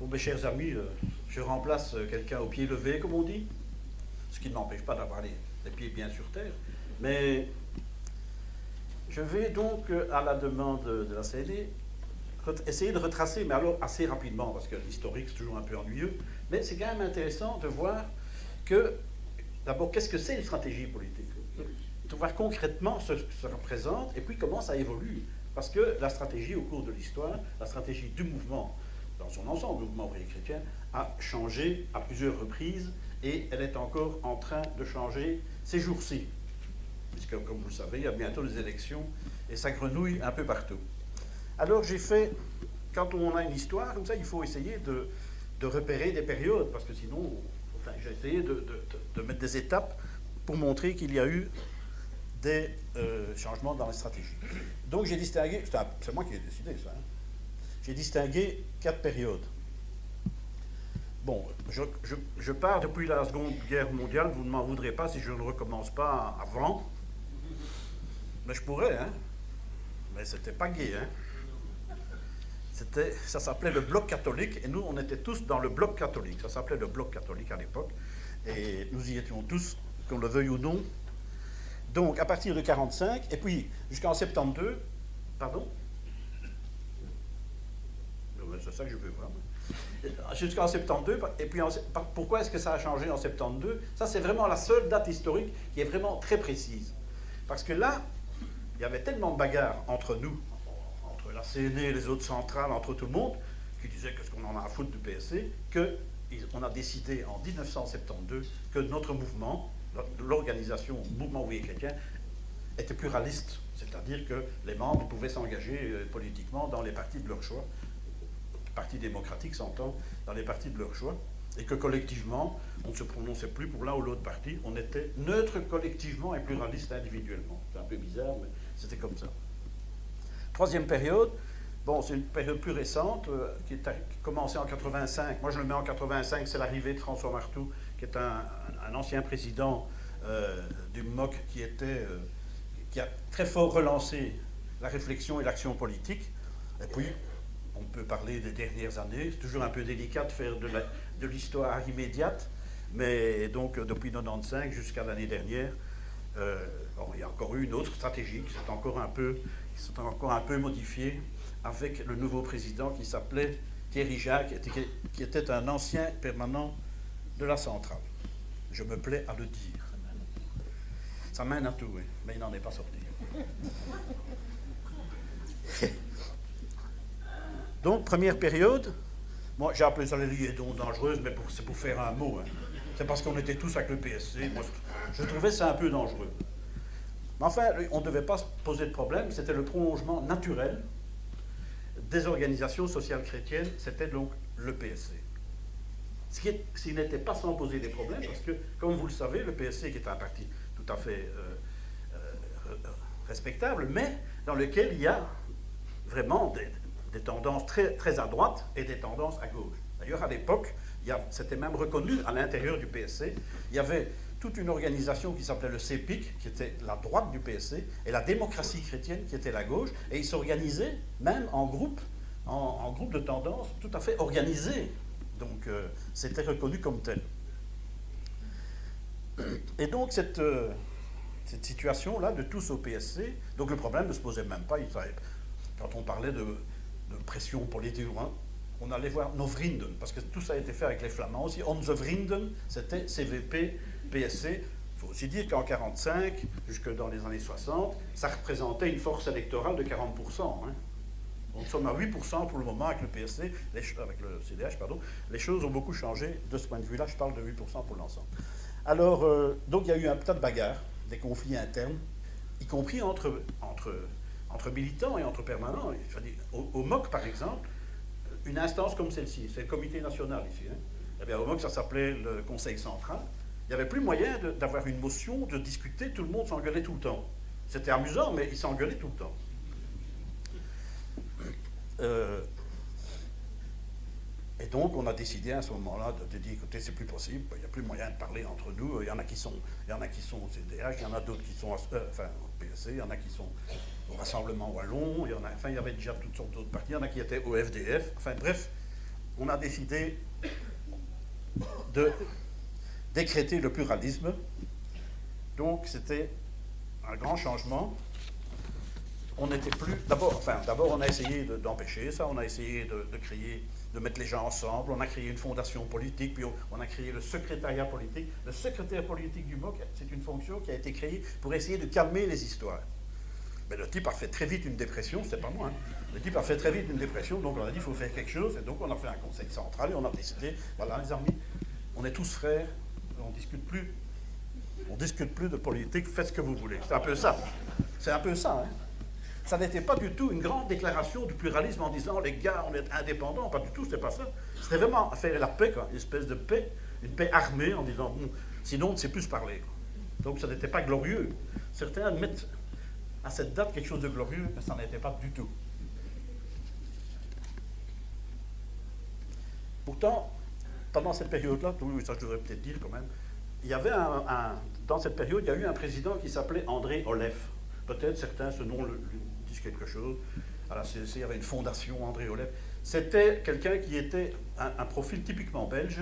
Bon, mes chers amis, je remplace quelqu'un au pied levé, comme on dit, ce qui ne m'empêche pas d'avoir les pieds bien sur terre. Mais je vais donc, à la demande de la CNE, essayer de retracer, mais alors assez rapidement, parce que l'historique c'est toujours un peu ennuyeux, mais c'est quand même intéressant de voir que, d'abord, qu'est-ce que c'est une stratégie politique? De voir concrètement ce que ça représente, et puis comment ça évolue. Parce que la stratégie, au cours de l'histoire, la stratégie du mouvement, dans son ensemble, le mouvement ouvrier chrétien, a changé à plusieurs reprises, et elle est encore en train de changer ces jours-ci. Puisque, comme vous le savez, il y a bientôt les élections, et ça grenouille un peu partout. Alors j'ai fait, quand on a une histoire comme ça, il faut essayer de repérer des périodes, parce que sinon, enfin, j'ai essayé de mettre des étapes pour montrer qu'il y a eu des changements dans la stratégie. Donc j'ai distingué, c'est moi qui ai décidé ça, hein. J'ai distingué 4 périodes. Bon, je pars depuis la Seconde Guerre mondiale, vous ne m'en voudrez pas si je ne recommence pas avant, mais je pourrais, hein. Mais c'était pas gai, hein. Ça s'appelait le bloc catholique, et nous, on était tous dans le bloc catholique. Ça s'appelait le bloc catholique à l'époque, et nous y étions tous, qu'on le veuille ou non. Donc, à partir de 1945, et puis jusqu'en 72, pardon? C'est ça que je veux voir. Jusqu'en 72, et puis pourquoi est-ce que ça a changé en 72? Ça, c'est vraiment la seule date historique qui est vraiment très précise. Parce que là, il y avait tellement de bagarres entre nous, entre la CNE et les autres centrales, entre tout le monde, qui disaient que ce qu'on en a à foutre du PSC, qu'on a décidé en 1972 que notre mouvement, l'organisation Mouvement ouvrier chrétien, était pluraliste, c'est-à-dire que les membres pouvaient s'engager politiquement dans les partis de leur choix, parti démocratique s'entend, dans les partis de leur choix, et que collectivement, on ne se prononçait plus pour l'un ou l'autre parti, on était neutre collectivement et pluraliste individuellement. C'est un peu bizarre, mais c'était comme ça. Troisième période, bon, c'est une période plus récente, qui a commencé en 85. Moi, je le mets en 85, c'est l'arrivée de François Martoux, qui est un ancien président du MOC qui a très fort relancé la réflexion et l'action politique. Et puis, on peut parler des dernières années. C'est toujours un peu délicat de faire de l'histoire immédiate, mais donc depuis 1995 jusqu'à l'année dernière, il y a encore eu une autre stratégie qui s'est encore un peu modifiée avec le nouveau président qui s'appelait Thierry Jacques, qui était un ancien permanent de la centrale. Je me plais à le dire. Ça mène à tout, oui, mais il n'en est pas sorti. Donc, première période, moi j'ai appelé ça les liaisons dangereuses, mais c'est pour faire un mot. Hein. C'est parce qu'on était tous avec le PSC. Moi, je trouvais ça un peu dangereux. Mais enfin, on ne devait pas se poser de problème, c'était le prolongement naturel des organisations sociales chrétiennes, c'était donc le PSC. Ce qui n'était pas sans poser des problèmes, parce que, comme vous le savez, le PSC, qui est un parti tout à fait respectable, mais dans lequel il y a vraiment des tendances très, très à droite et des tendances à gauche. D'ailleurs, à l'époque, c'était même reconnu à l'intérieur du PSC, il y avait toute une organisation qui s'appelait le CEPIC, qui était la droite du PSC, et la démocratie chrétienne, qui était la gauche, et ils s'organisaient même en groupe de tendances tout à fait organisées. Donc, c'était reconnu comme tel. Et donc, cette situation-là de tous au PSC, donc le problème ne se posait même pas. Quand on parlait de pression politique, on allait voir nos vrienden, parce que tout ça a été fait avec les Flamands aussi. Onze vrienden, c'était CVP, PSC. Il faut aussi dire qu'en 1945, jusque dans les années 60, ça représentait une force électorale de 40%. Hein. Nous sommes à 8% pour le moment avec le PSC, avec le CDH, pardon. Les choses ont beaucoup changé de ce point de vue-là. Je parle de 8% pour l'ensemble. Alors, donc il y a eu un tas de bagarres, des conflits internes, y compris entre militants et entre permanents. Au MOC, par exemple, une instance comme celle-ci, c'est le comité national ici. Hein. Eh bien, au MOC, ça s'appelait le Conseil central. Il n'y avait plus moyen d'avoir une motion, de discuter, tout le monde s'engueulait tout le temps. C'était amusant, mais ils s'engueulaient tout le temps. Et donc, on a décidé à ce moment-là de dire, écoutez, c'est plus possible, il n'y a plus moyen de parler entre nous. Il y en a qui sont au CDH, il y en a d'autres qui sont au PSC, il y en a qui sont au Rassemblement Wallon, il y avait déjà toutes sortes d'autres partis, il y en a qui étaient au FDF. Enfin bref, on a décidé de décréter le pluralisme. Donc c'était un grand changement. On n'était plus... D'abord, on a essayé d'empêcher ça, on a essayé de mettre les gens ensemble, on a créé une fondation politique, puis on a créé le secrétariat politique. Le secrétaire politique du MOC, c'est une fonction qui a été créée pour essayer de calmer les histoires. Mais le type a fait très vite une dépression, c'est pas moi, hein. Le type a fait très vite une dépression, donc on a dit il faut faire quelque chose, et donc on a fait un conseil central et on a décidé, voilà les amis, on est tous frères, on discute plus de politique, faites ce que vous voulez. C'est un peu ça. C'est un peu ça, hein. Ça n'était pas du tout une grande déclaration du pluralisme en disant les gars, on est indépendants, pas du tout, c'était pas ça. C'était vraiment faire la paix, quoi, une espèce de paix, une paix armée en disant bon, sinon on ne sait plus se parler, quoi. Donc ça n'était pas glorieux. Certains admettent à cette date quelque chose de glorieux, mais ça n'était pas du tout. Pourtant, pendant cette période-là, oui, ça je devrais peut-être dire quand même, il y avait dans cette période, il y a eu un président qui s'appelait André Oleff. Peut-être certains, ce nom lui disent quelque chose. À la CEC, il y avait une fondation, André Oleff. C'était quelqu'un qui était un profil typiquement belge.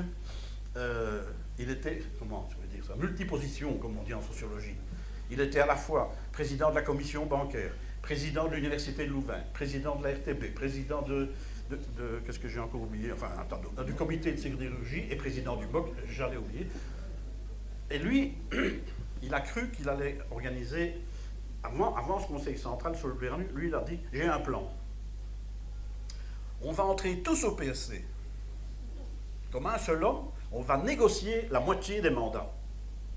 Il était, comment je vais dire ça, multiposition, comme on dit en sociologie. Il était à la fois président de la commission bancaire, président de l'université de Louvain, président de la RTB, président qu'est-ce que j'ai encore oublié, enfin, du comité de sidérurgie et président du MOC, j'allais oublier. Et lui, il a cru qu'il allait organiser, avant ce conseil central sur le pluralisme, lui il a dit, j'ai un plan. On va entrer tous au PSC. Comme un seul homme, on va négocier la moitié des mandats.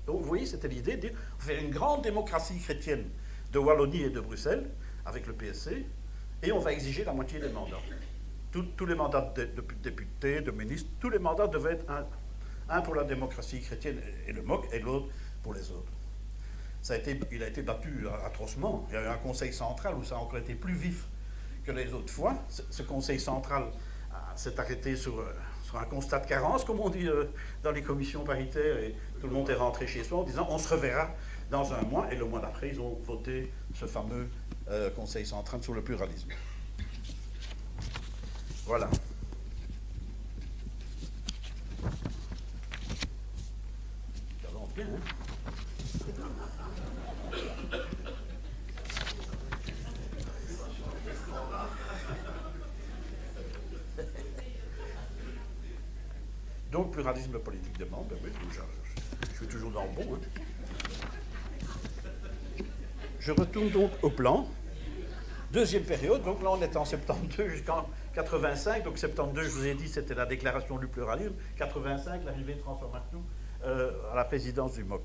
Donc vous voyez, c'était l'idée de dire, faire une grande démocratie chrétienne de Wallonie et de Bruxelles, avec le PSC, et on va exiger la moitié des mandats. Tous les mandats de députés, de ministres, tous les mandats devaient être un pour la démocratie chrétienne et le MOC, et l'autre pour les autres. Il a été battu atrocement. Il y a eu un conseil central où ça a encore été plus vif que les autres fois. Ce conseil central s'est arrêté sur un constat de carence, comme on dit dans les commissions paritaires, et tout le monde est rentré chez soi en disant on se reverra dans un mois, et le mois d'après, ils ont voté ce fameux conseil central sur le pluralisme. Voilà. Ça avance bien, hein? Donc, pluralisme politique de membres, oui, je suis toujours dans le bon. Hein. Je retourne donc au plan. Deuxième période, donc là on est en 72 jusqu'en 85, donc 72, je vous ai dit, c'était la déclaration du pluralisme, 85, l'arrivée de François Marteau à la présidence du MOC.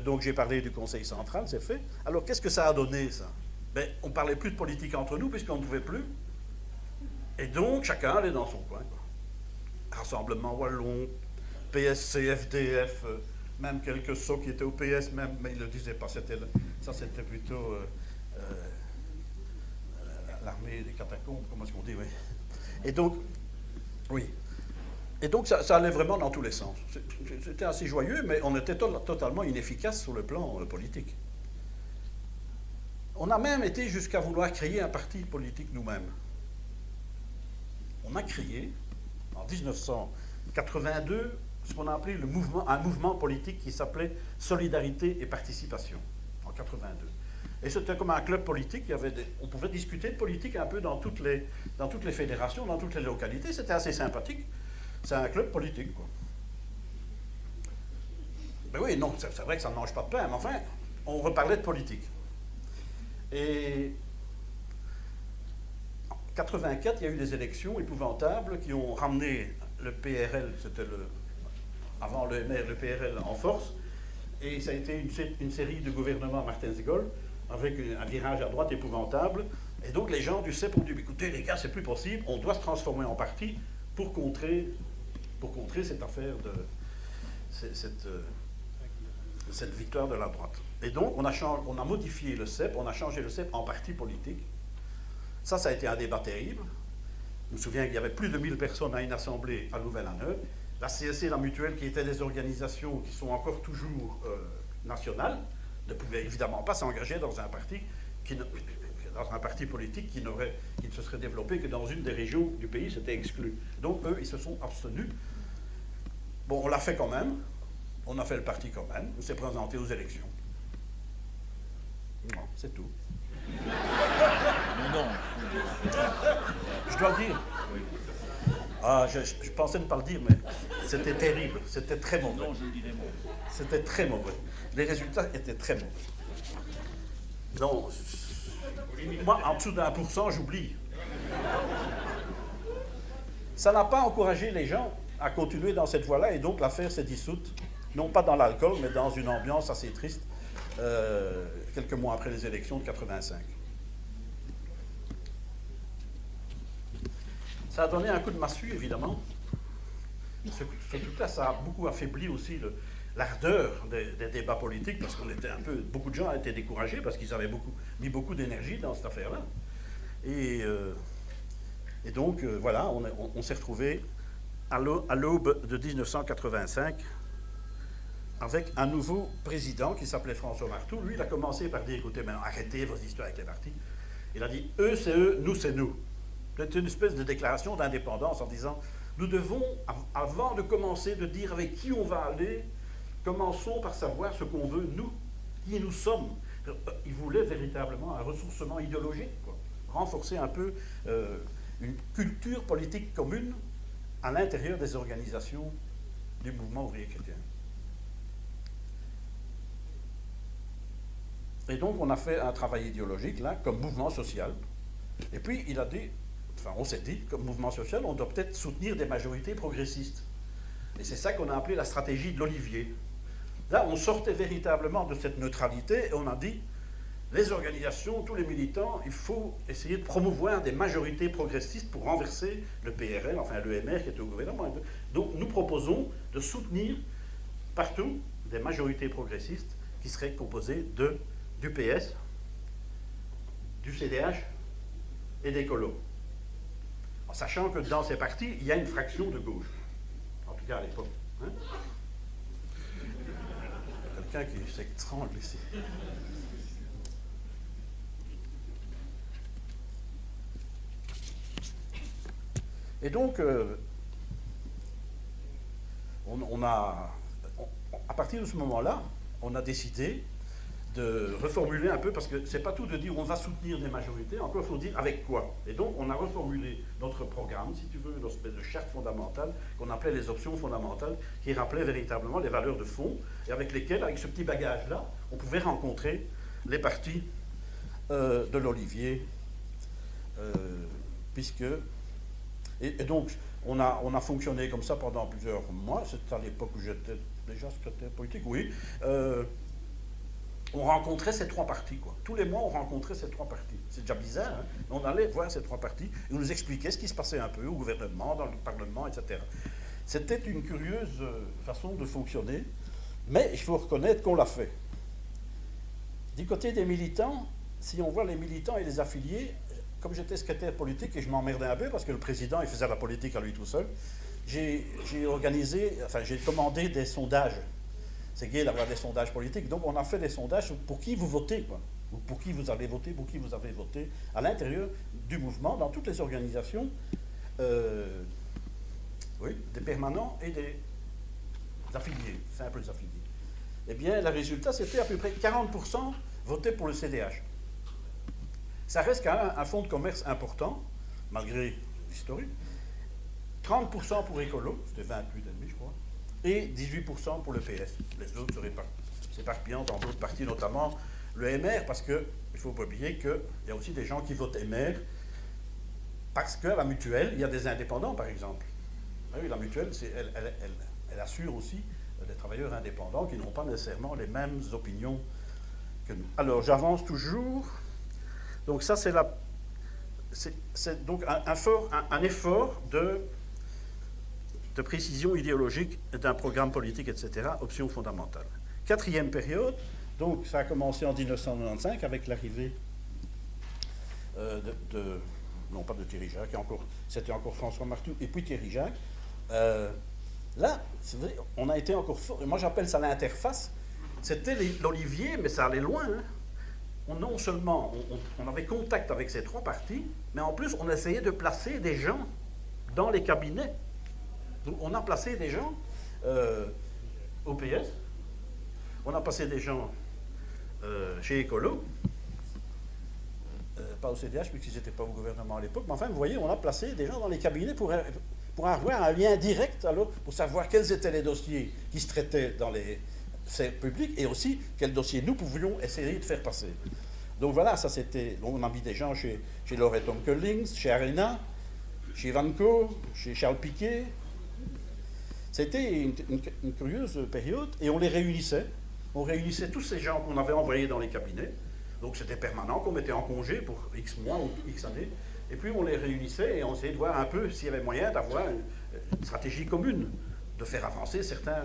Donc j'ai parlé du Conseil central, c'est fait. Alors qu'est-ce que ça a donné, ça? Ben, on ne parlait plus de politique entre nous, puisqu'on ne pouvait plus. Et donc chacun allait dans son coin, quoi. Rassemblement Wallon, PSC, FDF, même quelques sots qui étaient au PS, même, mais ils ne le disaient pas, c'était plutôt l'armée des catacombes, comment est-ce qu'on dit, oui. Et donc, oui. Et donc ça allait vraiment dans tous les sens. C'était assez joyeux, mais on était totalement inefficace sur le plan politique. On a même été jusqu'à vouloir créer un parti politique nous-mêmes. On a créé, en 1982, ce qu'on a appelé un mouvement politique qui s'appelait Solidarité et Participation, en 82. Et c'était comme un club politique, on pouvait discuter de politique un peu dans toutes les fédérations, dans toutes les localités, c'était assez sympathique. C'est un club politique, quoi. Ben oui, non, c'est vrai que ça ne mange pas de pain, mais enfin, on reparlait de politique. Et en 84, il y a eu des élections épouvantables qui ont ramené le PRL, c'était avant le MR, le PRL en force, et ça a été une série de gouvernements Martens-Gaulle, avec un virage à droite épouvantable, et donc les gens du CEP ont dit, écoutez les gars, c'est plus possible, on doit se transformer en parti pour contrer cette affaire cette victoire de la droite. Et donc on a modifié le CEP, on a changé le CEP en parti politique. Ça a été un débat terrible. Je me souviens qu'il y avait plus de 1000 personnes à une assemblée à Louvain-la-Neuve. La CSC et la Mutuelle, qui étaient des organisations qui sont encore toujours nationales, ne pouvaient évidemment pas s'engager dans un parti dans un parti politique qui ne se serait développé que dans une des régions du pays, c'était exclu. Donc eux, ils se sont abstenus. Bon, on l'a fait quand même, on a fait le parti quand même, on s'est présenté aux élections. Non, c'est tout. Mais non. Je dois dire. Ah, je pensais ne pas le dire, mais c'était terrible, c'était très mauvais. Non, je le dirai moi. C'était très mauvais. Les résultats étaient très mauvais. Donc, moi, en dessous d'1%, j'oublie. Ça n'a pas encouragé les gens à continuer dans cette voie-là, et donc l'affaire s'est dissoute, non pas dans l'alcool, mais dans une ambiance assez triste, quelques mois après les élections de 85. Ça a donné un coup de massue, évidemment. Ce truc-là, ça a beaucoup affaibli aussi l'ardeur des débats politiques, parce qu'on était beaucoup de gens étaient découragés, parce qu'ils avaient mis beaucoup d'énergie dans cette affaire-là. Et donc, voilà, on s'est retrouvés à l'aube de 1985 avec un nouveau président qui s'appelait François Marteau. Lui, il a commencé par dire, écoutez, maintenant, arrêtez vos histoires avec les partis. Il a dit, eux, c'est eux, nous, c'est nous. C'est une espèce de déclaration d'indépendance en disant, nous devons, avant de commencer de dire avec qui on va aller, commençons par savoir ce qu'on veut, nous, qui nous sommes. Il voulait véritablement un ressourcement idéologique, quoi. Renforcer un peu une culture politique commune à l'intérieur des organisations du mouvement ouvrier chrétien. Et donc on a fait un travail idéologique là, comme mouvement social. Et puis il a dit, enfin on s'est dit, comme mouvement social, on doit peut-être soutenir des majorités progressistes. Et c'est ça qu'on a appelé la stratégie de l'Olivier. Là, on sortait véritablement de cette neutralité et on a dit, les organisations, tous les militants, il faut essayer de promouvoir des majorités progressistes pour renverser le PRL, enfin l'EMR qui était au gouvernement. Donc nous proposons de soutenir partout des majorités progressistes qui seraient composées du PS, du CDH et des colos. En sachant que dans ces partis, il y a une fraction de gauche. En tout cas à l'époque. Hein? Quelqu'un qui s'étrangle ici. Et donc, à partir de ce moment-là, on a décidé de reformuler un peu, parce que c'est pas tout de dire on va soutenir des majorités, encore il faut dire avec quoi. Et donc, on a reformulé notre programme, si tu veux, une espèce de charte fondamentale, qu'on appelait les options fondamentales, qui rappelaient véritablement les valeurs de fond, et avec lesquelles, avec ce petit bagage-là, on pouvait rencontrer les partis de l'Olivier, puisque... Et donc, on a fonctionné comme ça pendant plusieurs mois. C'était à l'époque où j'étais déjà secrétaire politique, oui. On rencontrait ces trois partis, quoi. Tous les mois, on rencontrait ces trois partis. C'est déjà bizarre, hein? On allait voir ces trois partis. Ils nous expliquaient ce qui se passait un peu au gouvernement, dans le Parlement, etc. C'était une curieuse façon de fonctionner, mais il faut reconnaître qu'on l'a fait. Du côté des militants, si on voit les militants et les affiliés, comme j'étais secrétaire politique et je m'emmerdais un peu parce que le président, il faisait la politique à lui tout seul, j'ai commandé des sondages. C'est gai d'avoir des sondages politiques. Donc on a fait des sondages pour qui vous votez, quoi. Ou pour qui vous allez voter, pour qui vous avez voté, à l'intérieur du mouvement, dans toutes les organisations, oui, des permanents et des affiliés, simples affiliés. Eh bien, le résultat, c'était à peu près 40% votaient pour le CDH. Ça reste quand même un fonds de commerce important, malgré l'historique. 30% pour Écolo, c'était 28,5 je crois, et 18% pour le PS. Les autres s'éparpillant dans d'autres partis, notamment le MR, parce qu'il ne faut pas oublier qu'il y a aussi des gens qui votent MR, parce qu'à la mutuelle, il y a des indépendants, par exemple. Ah oui, la mutuelle, elle assure aussi des travailleurs indépendants qui n'ont pas nécessairement les mêmes opinions que nous. Alors, j'avance toujours. Donc ça, c'est donc un effort de précision idéologique d'un programme politique, etc., option fondamentale. Quatrième période, donc ça a commencé en 1995 avec l'arrivée non pas de Thierry Jacques, c'était encore François Marteau, et puis Thierry Jacques. Là, c'est vrai, on a été encore fort, moi j'appelle ça l'interface, c'était l'Olivier, mais ça allait loin, hein. non seulement on avait contact avec ces trois partis, mais en plus on essayait de placer des gens dans les cabinets. Donc, on a placé des gens au PS, on a placé des gens chez Écolo, pas au CDH puisqu'ils n'étaient pas au gouvernement à l'époque, mais enfin vous voyez, on a placé des gens dans les cabinets pour avoir un lien direct, alors, pour savoir quels étaient les dossiers qui se traitaient dans les sphères publiques et aussi quels dossiers nous pouvions essayer de faire passer. Donc voilà, ça c'était. On a mis des gens chez Loreton Collins, chez Arena, chez Vanco, chez Charles Piquet. C'était une curieuse période et on les réunissait. On réunissait tous ces gens qu'on avait envoyés dans les cabinets. Donc c'était permanent, qu'on mettait en congé pour X mois ou X années. Et puis on les réunissait et on essayait de voir un peu s'il y avait moyen d'avoir une stratégie commune, de faire avancer certains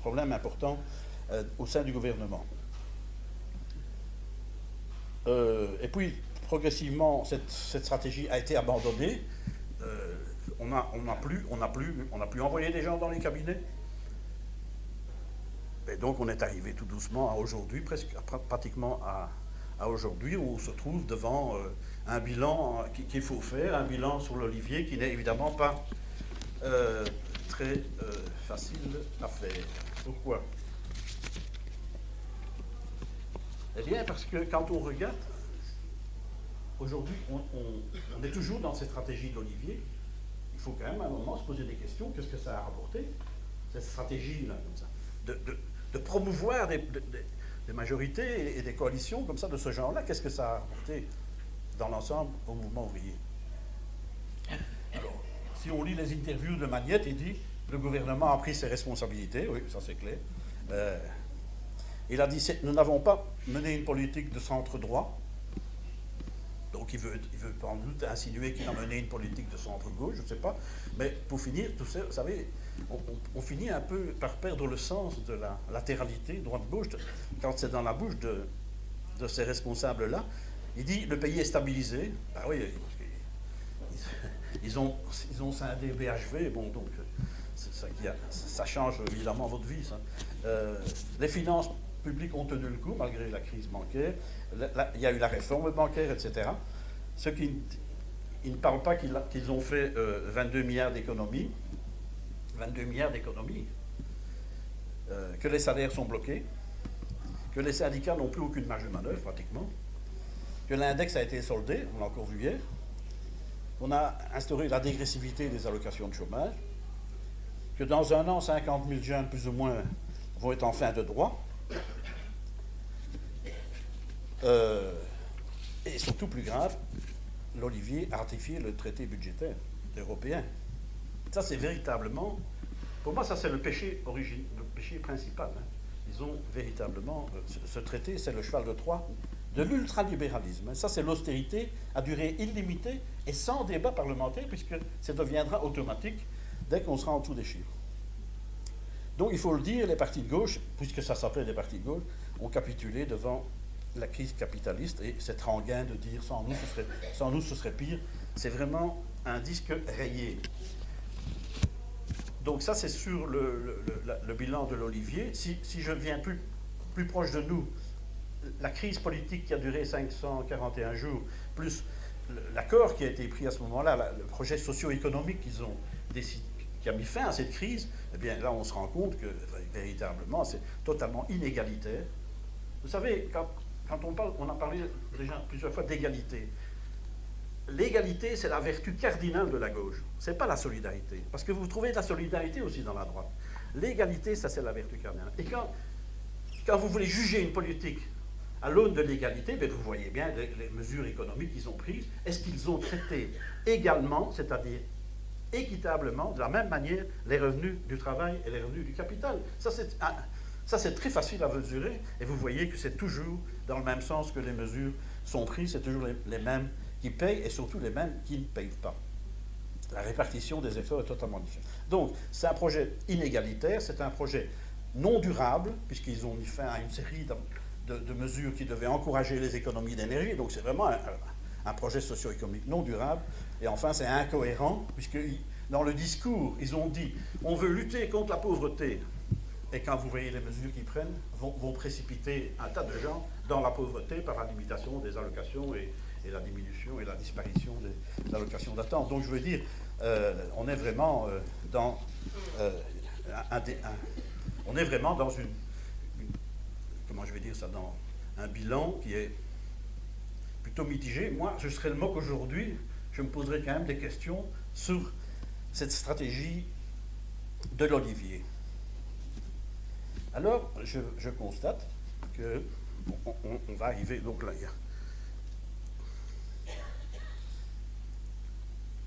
problèmes importants au sein du gouvernement. Et puis progressivement, cette stratégie a été abandonnée. On n'a plus envoyé des gens dans les cabinets. Et donc on est arrivé tout doucement à aujourd'hui, pratiquement à aujourd'hui, où on se trouve devant un bilan qu'il faut faire, un bilan sur l'Olivier qui n'est évidemment pas très facile à faire. Pourquoi? Eh bien parce que quand on regarde, aujourd'hui on est toujours dans cette stratégie de l'Olivier. Il faut quand même à un moment se poser des questions. Qu'est-ce que ça a rapporté, cette stratégie-là, comme ça, de promouvoir des majorités et des coalitions comme ça de ce genre-là? Qu'est-ce que ça a rapporté dans l'ensemble au mouvement ouvrier? Alors, si on lit les interviews de Magnette, il dit le gouvernement a pris ses responsabilités. Oui, ça c'est clair. Il a dit nous n'avons pas mené une politique de centre-droit. Donc il veut sans doute insinuer qu'il a mené une politique de centre-gauche, je ne sais pas. Mais pour finir, tout ça, vous savez, on finit un peu par perdre le sens de la latéralité droite-gauche quand c'est dans la bouche de ces responsables-là. Il dit le pays est stabilisé. Ben oui, ils ont scindé BHV, bon donc ça change évidemment votre vie. Ça. Les finances publiques ont tenu le coup malgré la crise bancaire. Il y a eu la réforme bancaire, etc. Ceux qui ne parlent pas qu'ils ont fait 22 milliards d'économies. 22 milliards d'économies. Que les salaires sont bloqués. Que les syndicats n'ont plus aucune marge de manœuvre pratiquement. Que l'index a été soldé, on l'a encore vu hier. On a instauré la dégressivité des allocations de chômage. Que dans un an, 50 000 jeunes plus ou moins vont être en fin de droit. Et surtout plus grave, l'Olivier a ratifié le traité budgétaire européen. Ça c'est véritablement, pour moi ça c'est le péché principal. Hein. Ils ont véritablement, ce traité c'est le cheval de Troie de l'ultralibéralisme. Ça c'est l'austérité à durée illimitée et sans débat parlementaire puisque ça deviendra automatique dès qu'on sera en dessous des chiffres. Donc il faut le dire, les partis de gauche, puisque ça s'appelait les partis de gauche, ont capitulé devant la crise capitaliste et cette rengaine de dire sans nous ce serait pire, c'est vraiment un disque rayé. Donc ça c'est sur le bilan de l'Olivier. Si je viens plus proche de nous, la crise politique qui a duré 541 jours, plus l'accord qui a été pris à ce moment-là, le projet socio-économique qu'ils ont décidé, qui a mis fin à cette crise, eh bien là on se rend compte que véritablement c'est totalement inégalitaire. Vous savez, quand on a parlé déjà plusieurs fois d'égalité. L'égalité, c'est la vertu cardinale de la gauche. Ce n'est pas la solidarité. Parce que vous trouvez de la solidarité aussi dans la droite. L'égalité, ça c'est la vertu cardinale. Et quand vous voulez juger une politique à l'aune de l'égalité, ben vous voyez bien les mesures économiques qu'ils ont prises. Est-ce qu'ils ont traité également, c'est-à-dire équitablement, de la même manière, les revenus du travail et les revenus du capital? Ça, c'est très facile à mesurer, et vous voyez que c'est toujours dans le même sens que les mesures sont prises, c'est toujours les mêmes qui payent, et surtout les mêmes qui ne payent pas. La répartition des efforts est totalement différente. Donc, c'est un projet inégalitaire, c'est un projet non durable, puisqu'ils ont mis fin à une série de mesures qui devaient encourager les économies d'énergie, donc c'est vraiment un projet socio-économique non durable, et enfin c'est incohérent, puisque dans le discours, ils ont dit « on veut lutter contre la pauvreté », et quand vous voyez les mesures qu'ils prennent, vont précipiter un tas de gens dans la pauvreté par la limitation des allocations et la diminution et la disparition des allocations d'attente. Donc je veux dire, on est vraiment dans on est vraiment dans comment je vais dire ça, dans un bilan qui est plutôt mitigé. Moi, je serais le MOC aujourd'hui, je me poserais quand même des questions sur cette stratégie de l'Olivier. Alors, je constate que on va arriver, donc là,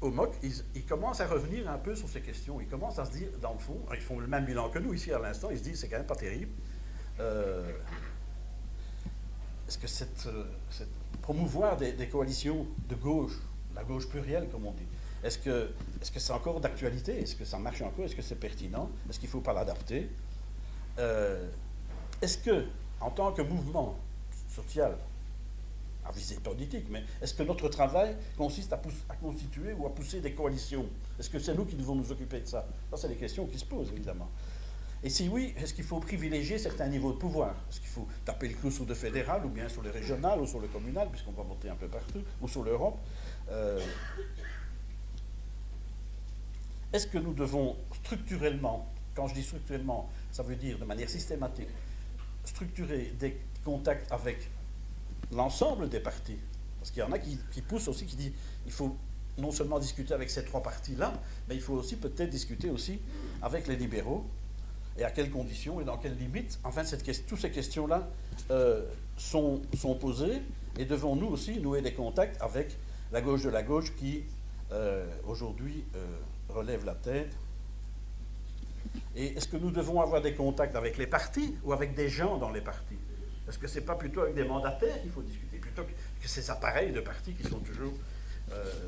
au MOC, ils commencent à revenir un peu sur ces questions. Ils commencent à se dire, dans le fond, ils font le même bilan que nous ici à l'instant, ils se disent, c'est quand même pas terrible. Est-ce que cette promouvoir des coalitions de gauche, la gauche plurielle, comme on dit, est-ce que c'est encore d'actualité? Est-ce que ça marche encore? Est-ce que c'est pertinent? Est-ce qu'il ne faut pas l'adapter? Est-ce que, en tant que mouvement social, à visée politique, mais est-ce que notre travail consiste à constituer ou à pousser des coalitions? Est-ce que c'est nous qui devons nous occuper de ça? Ça, c'est des questions qui se posent, évidemment. Et si oui, est-ce qu'il faut privilégier certains niveaux de pouvoir? Est-ce qu'il faut taper le clou sur le fédéral, ou bien sur le régional, ou sur le communal, puisqu'on va voter un peu partout, ou sur l'Europe? Est-ce que nous devons structurellement, quand je dis structurellement, ça veut dire de manière systématique, structurer des contacts avec l'ensemble des partis? Parce qu'il y en a qui poussent aussi, qui disent il faut non seulement discuter avec ces trois partis-là, mais il faut aussi peut-être discuter aussi avec les libéraux, et à quelles conditions et dans quelles limites. Enfin, toutes ces questions-là sont posées, et devons nous aussi nouer des contacts avec la gauche de la gauche qui, aujourd'hui, relève la tête. Et est-ce que nous devons avoir des contacts avec les partis ou avec des gens dans les partis? Est-ce que ce n'est pas plutôt avec des mandataires qu'il faut discuter, plutôt que ces appareils de partis qui sont toujours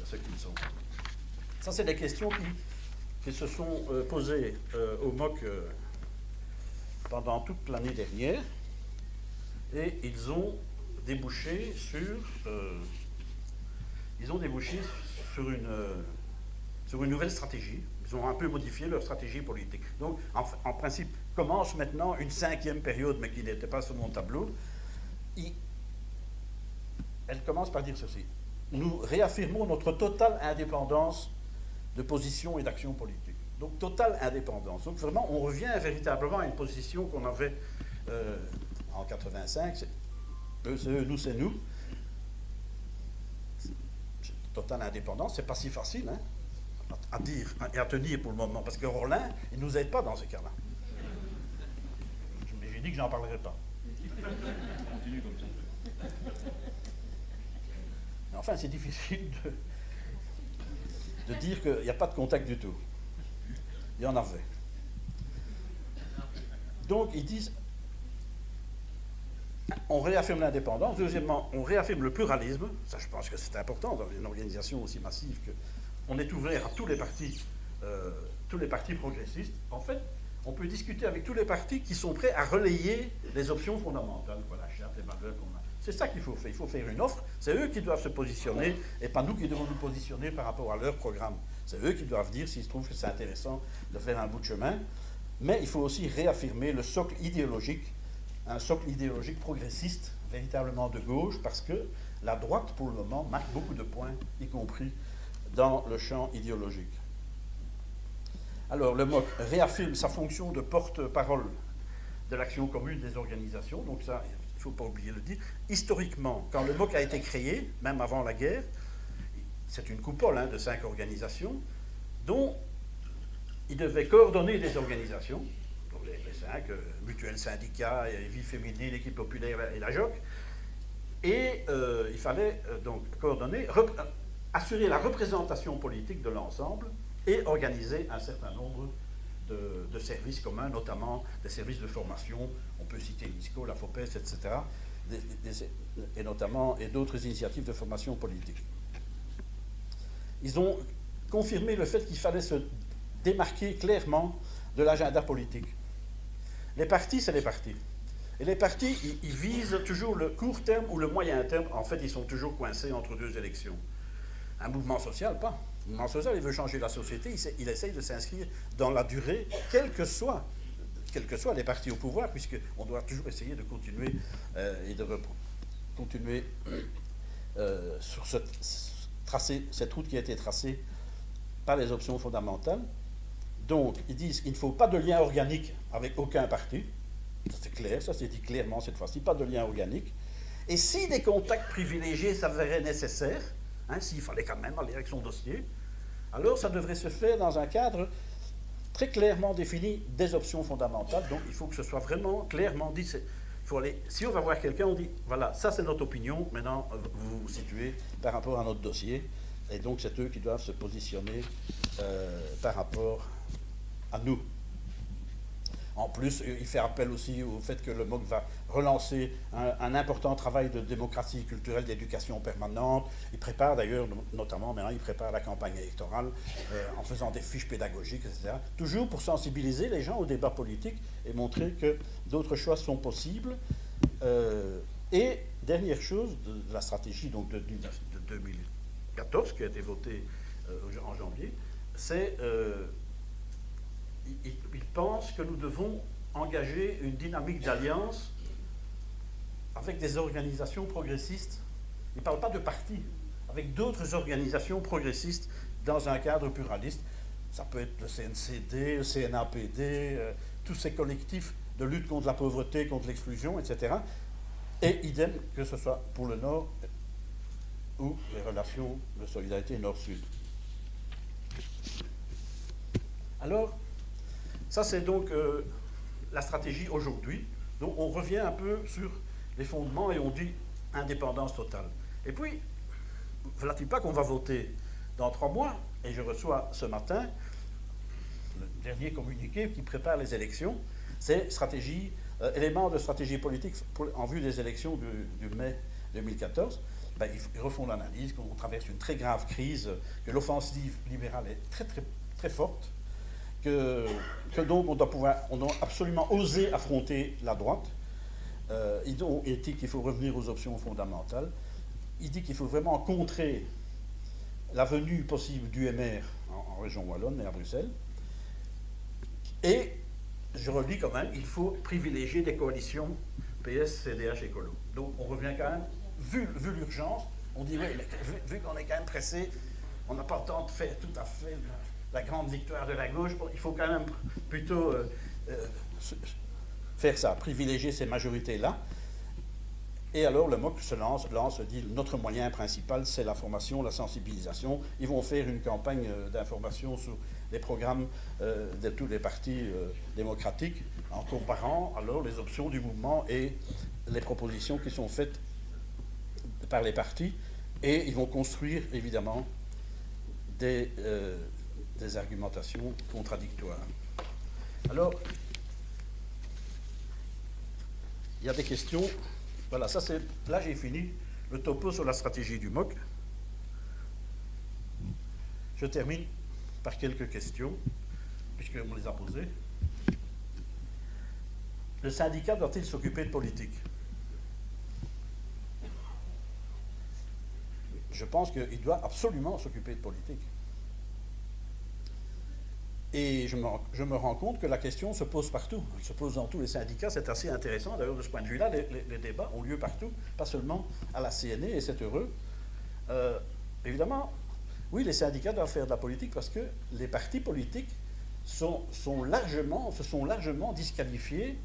ce qu'ils sont? Ça, c'est des questions qui se sont posées au MOC pendant toute l'année dernière, et ils ont débouché sur une nouvelle stratégie. Ils ont un peu modifié leur stratégie politique. Donc, en principe, commence maintenant une 5e période, mais qui n'était pas sur mon tableau. Elle commence par dire ceci: nous réaffirmons notre totale indépendance de position et d'action politique. Donc, totale indépendance. Donc, vraiment, on revient véritablement à une position qu'on avait en 85. Eux, c'est eux, nous, c'est nous. Totale indépendance, c'est pas si facile, hein, à dire et à tenir pour le moment, parce que Rollin, il ne nous aide pas dans ces cas-là. Mais j'ai dit que j'en parlerai pas. Continue comme ça. Mais enfin, c'est difficile de dire qu'il n'y a pas de contact du tout. Il y en avait. Donc, ils disent, on réaffirme l'indépendance. Deuxièmement, on réaffirme le pluralisme. Ça, je pense que c'est important dans une organisation aussi massive qu'on est ouvert à tous les partis progressistes. En fait, on peut discuter avec tous les partis qui sont prêts à relayer les options fondamentales, voilà, charte, les valeurs qu'on a. C'est ça qu'il faut faire. Il faut faire une offre. C'est eux qui doivent se positionner, et pas nous qui devons nous positionner par rapport à leur programme. C'est eux qui doivent dire s'ils trouvent que c'est intéressant de faire un bout de chemin. Mais il faut aussi réaffirmer le socle idéologique, un socle idéologique progressiste, véritablement de gauche, parce que la droite, pour le moment, marque beaucoup de points, y compris dans le champ idéologique. Alors, le MOC réaffirme sa fonction de porte-parole de l'action commune des organisations, donc ça, il ne faut pas oublier de le dire. Historiquement, quand le MOC a été créé, même avant la guerre, c'est une coupole de 5 organisations, dont il devait coordonner des organisations, donc les 5, Mutuelle Syndicat, Vie Féminine, l'Équipe Populaire et la JOC, et il fallait donc coordonner, assurer la représentation politique de l'ensemble et organiser un certain nombre de services communs, notamment des services de formation, on peut citer l'ISCO, la FOPES, etc., et d'autres initiatives de formation politique. Ils ont confirmé le fait qu'il fallait se démarquer clairement de l'agenda politique. Les partis, c'est les partis. Et les partis, ils visent toujours le court terme ou le moyen terme. En fait, ils sont toujours coincés entre deux élections. Un mouvement social, pas. Un mouvement social, il veut changer la société, il essaye de s'inscrire dans la durée, quelle que soit quels que soient les partis au pouvoir, puisqu'on doit toujours essayer de continuer et de continuer sur cette route qui a été tracée par les options fondamentales. Donc, ils disent qu'il ne faut pas de lien organique avec aucun parti. C'est clair, ça c'est dit clairement cette fois-ci, pas de lien organique. Et si des contacts privilégiés s'avéraient nécessaires, s'il fallait quand même aller avec son dossier, alors ça devrait se faire dans un cadre très clairement défini des options fondamentales. Donc il faut que ce soit vraiment clairement dit. Si on va voir quelqu'un, on dit, voilà, ça c'est notre opinion, maintenant vous vous situez par rapport à notre dossier. Et donc c'est eux qui doivent se positionner par rapport à nous. En plus, il fait appel aussi au fait que le MOC va relancer un important travail de démocratie culturelle, d'éducation permanente. Il prépare d'ailleurs, notamment maintenant, il prépare la campagne électorale en faisant des fiches pédagogiques, etc. Toujours pour sensibiliser les gens au débat politique et montrer que d'autres choix sont possibles. Et dernière chose de la stratégie donc, de 2014, qui a été votée en janvier, c'est... il pense que nous devons engager une dynamique d'alliance avec des organisations progressistes. Il ne parle pas de partis, avec d'autres organisations progressistes dans un cadre pluraliste. Ça peut être le CNCD, le CNAPD, tous ces collectifs de lutte contre la pauvreté, contre l'exclusion, etc. Et idem que ce soit pour le Nord ou les relations de solidarité Nord-Sud. Alors, ça, c'est donc la stratégie aujourd'hui. Donc, on revient un peu sur les fondements et on dit indépendance totale. Et puis, voilà-t-il pas qu'on va voter dans 3 mois, et je reçois ce matin le dernier communiqué qui prépare les élections, c'est éléments de stratégie politique en vue des élections du mai 2014. Ben, ils refont l'analyse qu'on traverse une très grave crise, que l'offensive libérale est très, très, très forte, que donc on doit absolument oser affronter la droite. Il dit qu'il faut revenir aux options fondamentales. Il dit qu'il faut vraiment contrer la venue possible du MR en région wallonne et à Bruxelles. Et, je relis quand même, il faut privilégier des coalitions PS, CDH, Écolo. Donc on revient quand même, vu l'urgence, on dit, oui, vu qu'on est quand même pressé, on n'a pas le temps de faire tout à fait la grande victoire de la gauche, il faut quand même plutôt faire ça, privilégier ces majorités-là. Et alors le MOC se dit, notre moyen principal, c'est la formation, la sensibilisation. Ils vont faire une campagne d'information sur les programmes de tous les partis démocratiques, en comparant alors les options du mouvement et les propositions qui sont faites par les partis. Et ils vont construire, évidemment, des argumentations contradictoires. Alors, il y a des questions. Voilà, là j'ai fini le topo sur la stratégie du MOC. Je termine par quelques questions, puisqu'on les a posées. Le syndicat doit-il s'occuper de politique? Je pense qu'il doit absolument s'occuper de politique. Et je me rends compte que la question se pose partout. Elle se pose dans tous les syndicats. C'est assez intéressant. D'ailleurs, de ce point de vue-là, les débats ont lieu partout, pas seulement à la CNE, et c'est heureux. Évidemment, oui, les syndicats doivent faire de la politique parce que les partis politiques se sont largement disqualifiés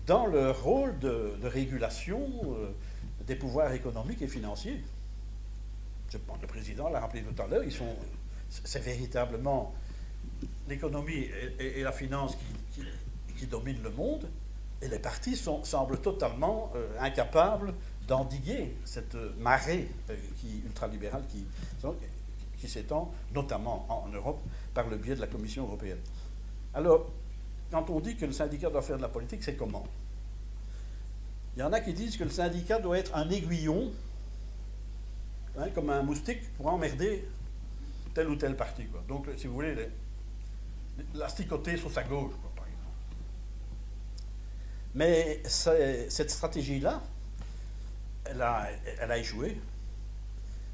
dans leur rôle de régulation des pouvoirs économiques et financiers. Je pense que le président l'a rappelé tout à l'heure, c'est véritablement l'économie et la finance qui dominent le monde, et les partis semblent totalement incapables d'endiguer cette marée ultralibérale qui s'étend, notamment en Europe, par le biais de la Commission européenne. Alors, quand on dit que le syndicat doit faire de la politique, c'est comment? Il y en a qui disent que le syndicat doit être un aiguillon, comme un moustique, pour emmerder tel ou tel parti, quoi. Donc, si vous voulez, l'asticoter sur sa gauche, quoi, par exemple. Mais cette stratégie-là, elle a échoué.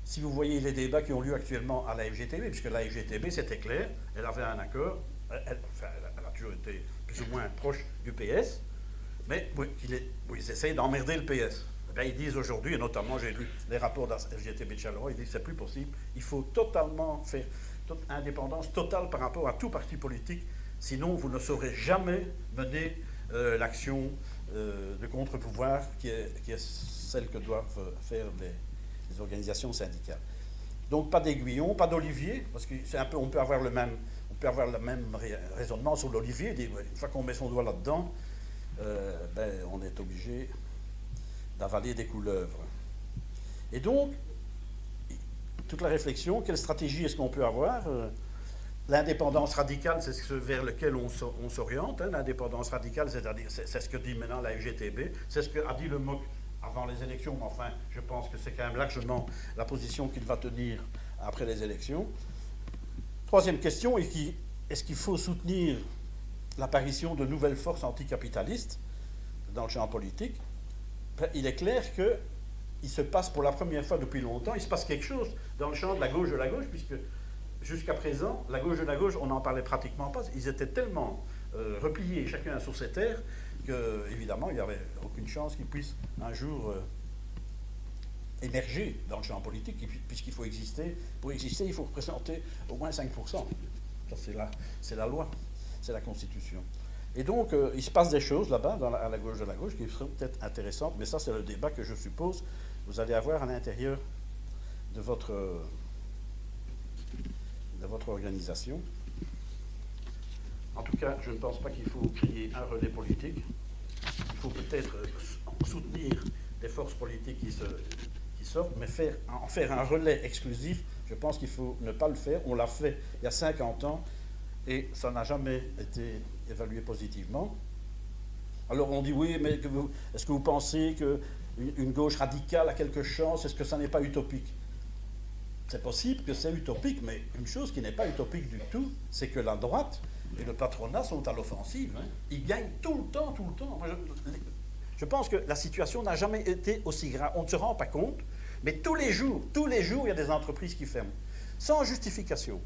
Si vous voyez les débats qui ont lieu actuellement à la FGTB, puisque la FGTB, c'était clair, elle avait un accord, elle a toujours été plus ou moins proche du PS, mais oui, ils essayent d'emmerder le PS. Eh bien, ils disent aujourd'hui, et notamment j'ai lu les rapports de la FGTB de Charleroi, ils disent que c'est plus possible, il faut totalement faire indépendance totale par rapport à tout parti politique, sinon vous ne saurez jamais mener l'action de contre-pouvoir qui est celle que doivent faire les organisations syndicales. Donc pas d'aiguillon, pas d'olivier, parce que c'est un peu, on peut avoir le même raisonnement sur l'olivier. Une fois qu'on met son doigt là-dedans, on est obligé d'avaler des couleuvres. Et donc, toute la réflexion, quelle stratégie est-ce qu'on peut avoir? L'indépendance radicale, c'est ce vers lequel on s'oriente. Hein. L'indépendance radicale, c'est ce que dit maintenant la FGTB, c'est ce qu'a dit le MOC avant les élections, mais enfin, je pense que c'est quand même largement la position qu'il va tenir après les élections. Troisième question, est-ce qu'il faut soutenir l'apparition de nouvelles forces anticapitalistes dans le champ politique? Il est clair qu'il se passe pour la première fois depuis longtemps, il se passe quelque chose dans le champ de la gauche, puisque jusqu'à présent, la gauche de la gauche, on n'en parlait pratiquement pas. Ils étaient tellement repliés, chacun sur ses terres, qu'évidemment, il n'y avait aucune chance qu'ils puissent un jour émerger dans le champ politique, puisqu'il faut exister. Pour exister, il faut représenter au moins 5%. Ça, c'est la loi, c'est la Constitution. Et donc, il se passe des choses là-bas, à la gauche de la gauche, qui seront peut-être intéressantes, mais ça, c'est le débat que je suppose vous allez avoir à l'intérieur de votre organisation. En tout cas, je ne pense pas qu'il faut créer un relais politique. Il faut peut-être soutenir des forces politiques qui sortent, mais en faire un relais exclusif, je pense qu'il faut ne pas le faire. On l'a fait il y a 50 ans et ça n'a jamais été évalué positivement. Alors on dit oui, mais est-ce que vous pensez qu'une gauche radicale a quelque chance? Est-ce que ça n'est pas utopique? C'est possible que c'est utopique, mais une chose qui n'est pas utopique du tout, c'est que la droite et le patronat sont à l'offensive. Hein. Ils gagnent tout le temps. Moi, je pense que la situation n'a jamais été aussi grave. On ne se rend pas compte, mais tous les jours, il y a des entreprises qui ferment. Sans justification.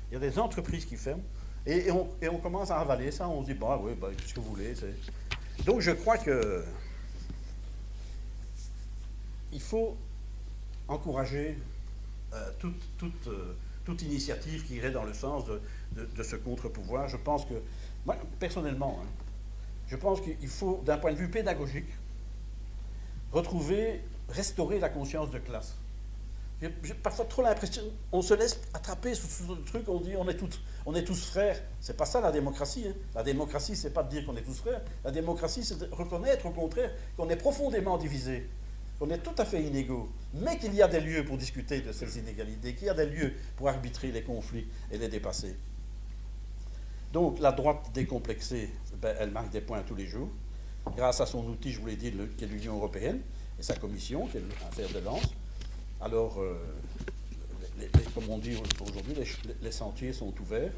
Il y a des entreprises qui ferment, et on commence à avaler ça. On se dit, oui, qu'est-ce que vous voulez? Donc je crois que il faut encourager toute initiative qui irait dans le sens de ce contre-pouvoir. Je pense que, moi, personnellement, je pense qu'il faut, d'un point de vue pédagogique, restaurer la conscience de classe. J'ai parfois trop l'impression, on se laisse attraper sur ce truc, on dit on est tous frères. C'est pas ça la démocratie. Hein. La démocratie, c'est pas de dire qu'on est tous frères. La démocratie, c'est de reconnaître au contraire qu'on est profondément divisés. On est tout à fait inégaux, mais qu'il y a des lieux pour discuter de ces inégalités, qu'il y a des lieux pour arbitrer les conflits et les dépasser. Donc la droite décomplexée, elle marque des points tous les jours, grâce à son outil, je vous l'ai dit, qui est l'Union européenne, et sa commission, qui est l'affaire de lance. Alors, comme on dit aujourd'hui, les sentiers sont ouverts,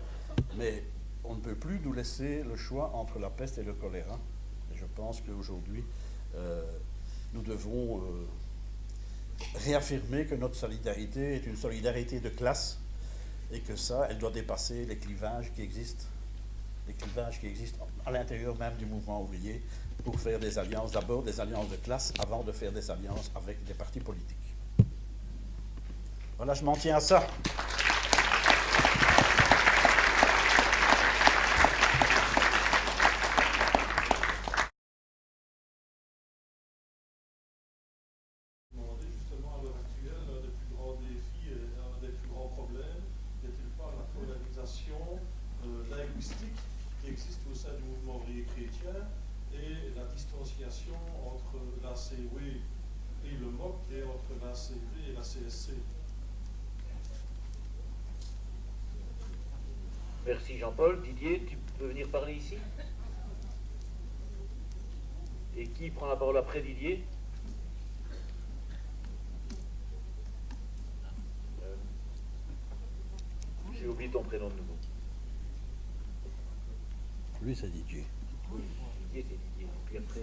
mais on ne peut plus nous laisser le choix entre la peste et le choléra. Et je pense qu'aujourd'hui, nous devons réaffirmer que notre solidarité est une solidarité de classe et que ça, elle doit dépasser les clivages qui existent à l'intérieur même du mouvement ouvrier pour faire des alliances, d'abord des alliances de classe avant de faire des alliances avec des partis politiques. Voilà, je m'en tiens à ça. Justement, à l'heure actuelle, l'un des plus grands défis et un des plus grands problèmes n'est-il pas la polarisation linguistique qui existe au sein du mouvement ouvrier chrétien et la distanciation entre l'ACW et le MOC et entre l'ACV et la CSC? Merci Jean-Paul. Didier, tu peux venir parler ici? Et qui prend la parole après Didier? J'ai oublié ton prénom de nouveau. Lui, c'est Didier. Oui, Didier, c'est Didier. Puis après...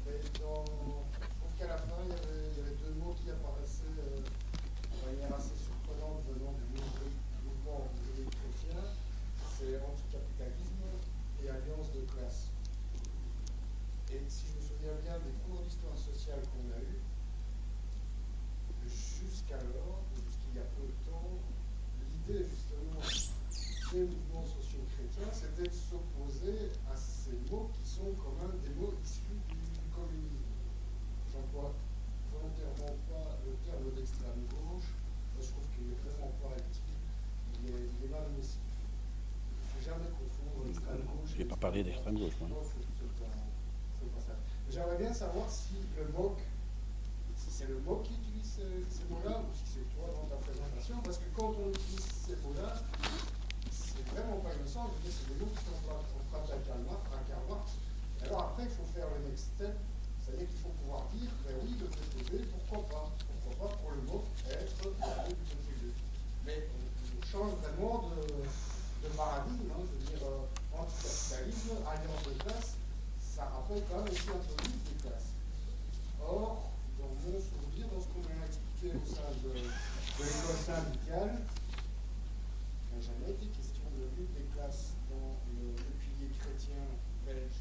Je trouve qu'à la fin, il y avait deux mots qui apparaissaient de manière assez surprenante venant jusqu'alors, jusqu'il y a peu de temps, l'idée justement des mouvements sociaux chrétiens, c'était de s'opposer à ces mots qui sont quand même des mots issus du communisme. J'emploie volontairement pas le terme d'extrême gauche, je trouve qu'il n'est vraiment pas utile, il est mal nocif. Il ne faut jamais confondre l'extrême gauche. Je n'ai pas parlé d'extrême gauche, moi. Non, c'est pas ça. J'aimerais bien savoir si le MOC, si c'est le MOC qui utilise ces mots-là ou si c'est toi dans ta présentation, parce que quand on utilise ces mots-là, c'est vraiment pas innocent. Je veux dire, c'est des mots qui sont empruntés à Karl Marx. Alors après, il faut faire le next step, c'est-à-dire qu'il faut pouvoir dire, ben oui, le PTB, pourquoi pas pour le MOC être du PTB. Mais on change vraiment de paradigme, hein, je veux dire, anticapitalisme, alliance de classe, ça rappelle quand même aussi un peu lutte des classes. Or, dans mon souvenir, dans ce qu'on m'a expliqué au sein de l'école syndicale, il n'a jamais été question de lutte des classes dans le pilier chrétien belge.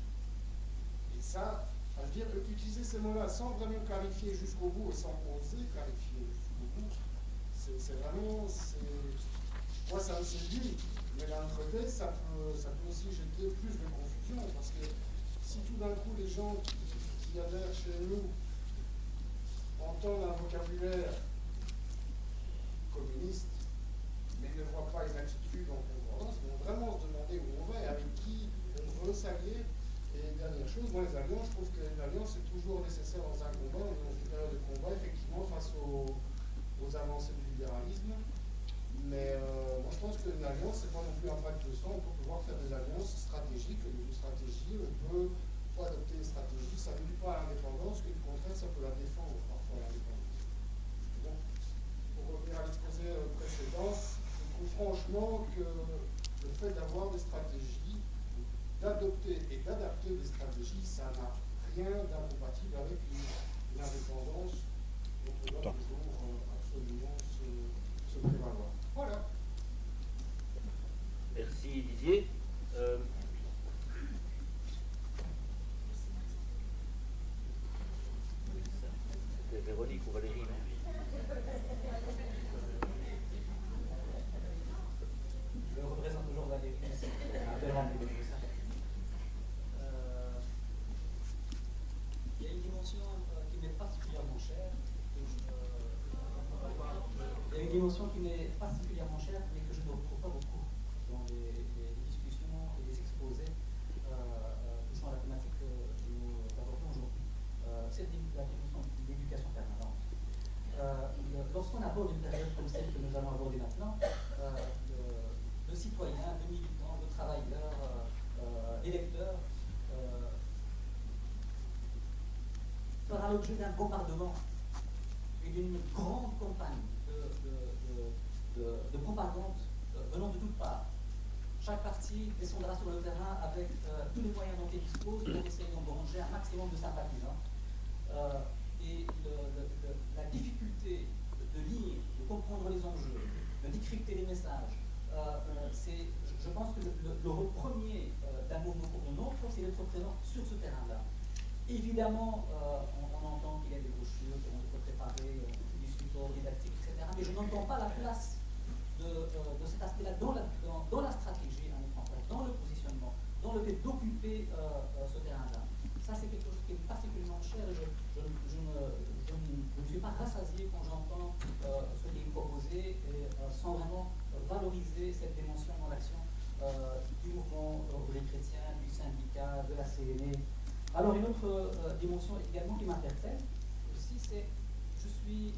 Et ça, je veux dire, utiliser ces mots-là sans vraiment clarifier jusqu'au bout et sans oser clarifier jusqu'au bout, c'est vraiment, moi ça me séduit, mais d'un autre côté, ça peut aussi jeter plus de confusion, parce que si tout d'un coup les gens qui adhèrent chez nous entendent un vocabulaire communiste, mais ne voient pas une attitude en concordance, vont vraiment se demander où on va et avec qui on veut s'allier. Et dernière chose, moi les alliances, je trouve que l'alliance est toujours nécessaire dans un combat, on est dans une période de combat effectivement face aux avancées du libéralisme. Mais moi je pense qu'une alliance, c'est pas non plus un pacte de sang, on peut pouvoir faire des alliances stratégiques, une stratégie, on peut adopter des stratégies, ça ne nuit pas à l'indépendance, qu'au contraire ça peut la défendre parfois l'indépendance. Donc, pour revenir à l'exposé précédent, je trouve franchement que le fait d'avoir des stratégies, d'adopter et d'adapter des stratégies, ça n'a rien d'incompatible avec une indépendance dont on doit toujours absolument se prévaloir. Voilà. Merci Didier. C'était Véronique ou Valérie, non? Je représente toujours Valérie. Il y a une dimension qui m'est particulièrement chère. Il y a une dimension qui m'est particulièrement chère, mais que je ne retrouve pas beaucoup dans les discussions et les exposés touchant à la thématique que nous abordons aujourd'hui. C'est la dimension de l'éducation permanente. Lorsqu'on aborde une période comme celle que nous allons aborder maintenant, de citoyens, de militants, de travailleurs, d'électeurs, fera l'objet d'un bombardement et d'une grande campagne de propagande venant de toutes parts. Chaque parti descendra sur le terrain avec tous les moyens dont il dispose pour essayer d'engranger un maximum de sympathisants. Et la difficulté de lire, de comprendre les enjeux, de décrypter les messages, je pense que le rôle premier d'un mouvement comme le nôtre, c'est d'être présent sur ce terrain-là. Évidemment, on entend qu'il y a des brochures qui vont être préparées, du support didactique, etc. Mais je n'entends pas la place de cet aspect-là dans la stratégie à mettre en place, dans le positionnement, dans le fait d'occuper ce terrain-là. Ça, c'est quelque chose qui est particulièrement cher et je ne suis pas rassasié quand j'entends ce qui est proposé et sans vraiment valoriser cette dimension dans l'action du mouvement ouvrier chrétien, du syndicat, de la CNE. Alors une autre dimension également qui m'interpelle aussi, c'est je suis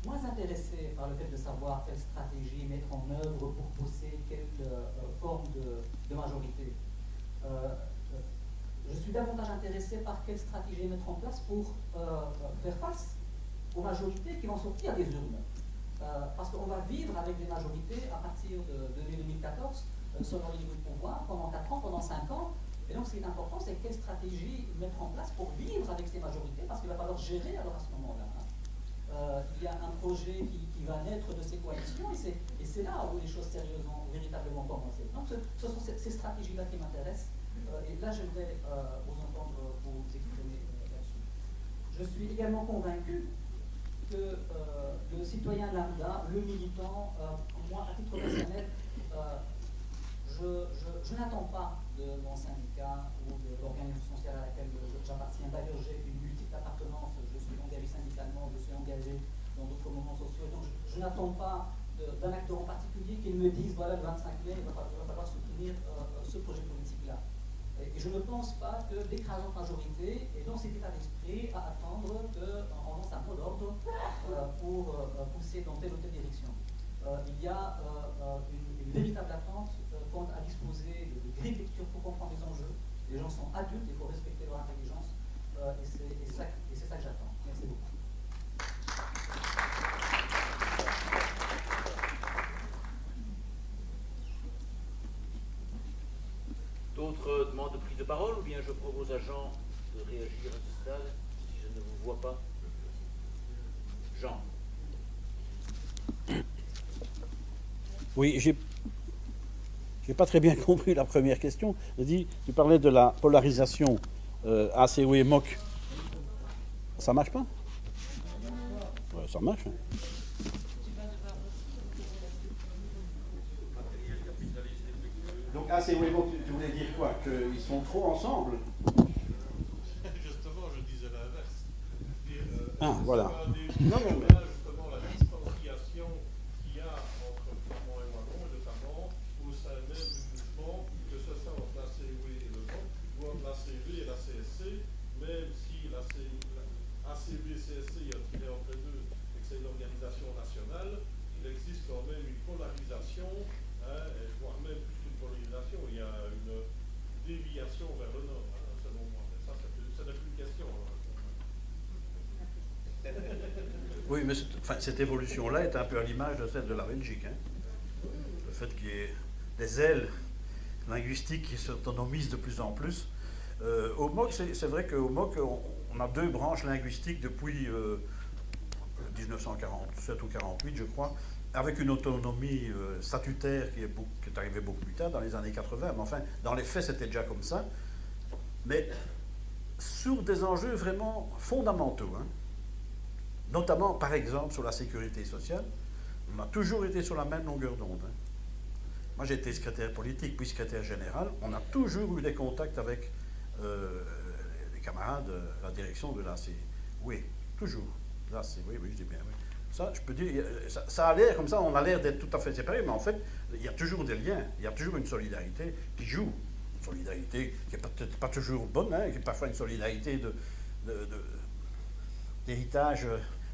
moins intéressé par le fait de savoir quelle stratégie mettre en œuvre pour pousser quelle forme de majorité. Je suis davantage intéressé par quelle stratégie mettre en place pour faire face aux majorités qui vont sortir des urnes. Parce qu'on va vivre avec des majorités à partir de 2014, selon les niveaux de pouvoir, pendant 4 ans, pendant 5 ans. Et donc, ce qui est important, c'est quelle stratégie mettre en place pour vivre avec ces majorités, parce qu'il va falloir gérer alors à ce moment-là. Il y a un projet qui va naître de ces coalitions, et c'est là où les choses sérieuses vont véritablement commencer. Donc, ce sont ces stratégies-là qui m'intéressent, et là, j'aimerais vous entendre vous exprimer là-dessus. Je suis également convaincu que le citoyen lambda, le militant, moi, à titre personnel, je n'attends pas de mon syndicat ou de l'organisation sociale à laquelle j'appartiens. D'ailleurs, j'ai une multiple appartenance, je suis engagé syndicalement, je suis engagé dans d'autres mouvements sociaux. Donc, je n'attends pas d'un acteur en particulier qu'il me dise voilà, le 25 mai, il va falloir soutenir ce projet politique-là. Et je ne pense pas que l'écrasante majorité est dans cet état d'esprit à attendre qu'on lance un mot d'ordre pour pousser dans telle ou telle direction. Il y a une véritable attente quant à disposer de grilles de lecture pour comprendre les enjeux. Les gens sont adultes, il faut respecter leur intelligence, et c'est ça que j'attends. Merci beaucoup. D'autres demandes de prise de parole, ou bien je propose à Jean de réagir à ce stade, si je ne vous vois pas. Jean. Oui, j'ai pas très bien compris la première question. Tu parlais de la polarisation ACO et MOC. Ça marche pas? Ouais, ça marche. Hein. Donc ACO et MOC, tu voulais dire quoi? Qu'ils sont trop ensemble? Justement, je disais l'inverse. Ah, voilà. Non, justement, la distanciation qu'il y a entre Flamand et Wallon, notamment au sein même du mouvement, que ce soit entre la CEW et le MOC, ou entre la CEW et la CSC, même si la ACV-CSC, il y a un trait entre les deux, et que c'est une organisation nationale, il existe quand même une polarisation, voire même plus qu'une polarisation, il y a une déviation vers le nord, selon moi. Mais ça n'est plus une question. Oui, mais cette évolution-là est un peu à l'image de celle de la Belgique. Hein. Le fait qu'il y ait des ailes linguistiques qui s'autonomisent de plus en plus. Au MOC, c'est vrai qu'au MOC, on a deux branches linguistiques depuis 1947 ou 48, je crois, avec une autonomie statutaire qui est arrivée beaucoup plus tard, dans les années 80. Mais enfin, dans les faits, c'était déjà comme ça. Mais sur des enjeux vraiment fondamentaux, hein. Notamment, par exemple, sur la sécurité sociale, on a toujours été sur la même longueur d'onde. Hein. Moi, j'ai été secrétaire politique, puis secrétaire général. On a toujours eu des contacts avec les camarades de la direction de l'AC. Oui, toujours. L'AC, oui, je dis bien. Oui. Ça, je peux dire, ça a l'air comme ça, on a l'air d'être tout à fait séparés, mais en fait, il y a toujours des liens, il y a toujours une solidarité qui joue. Une solidarité qui n'est peut-être pas toujours bonne, hein, qui est parfois une solidarité d'héritage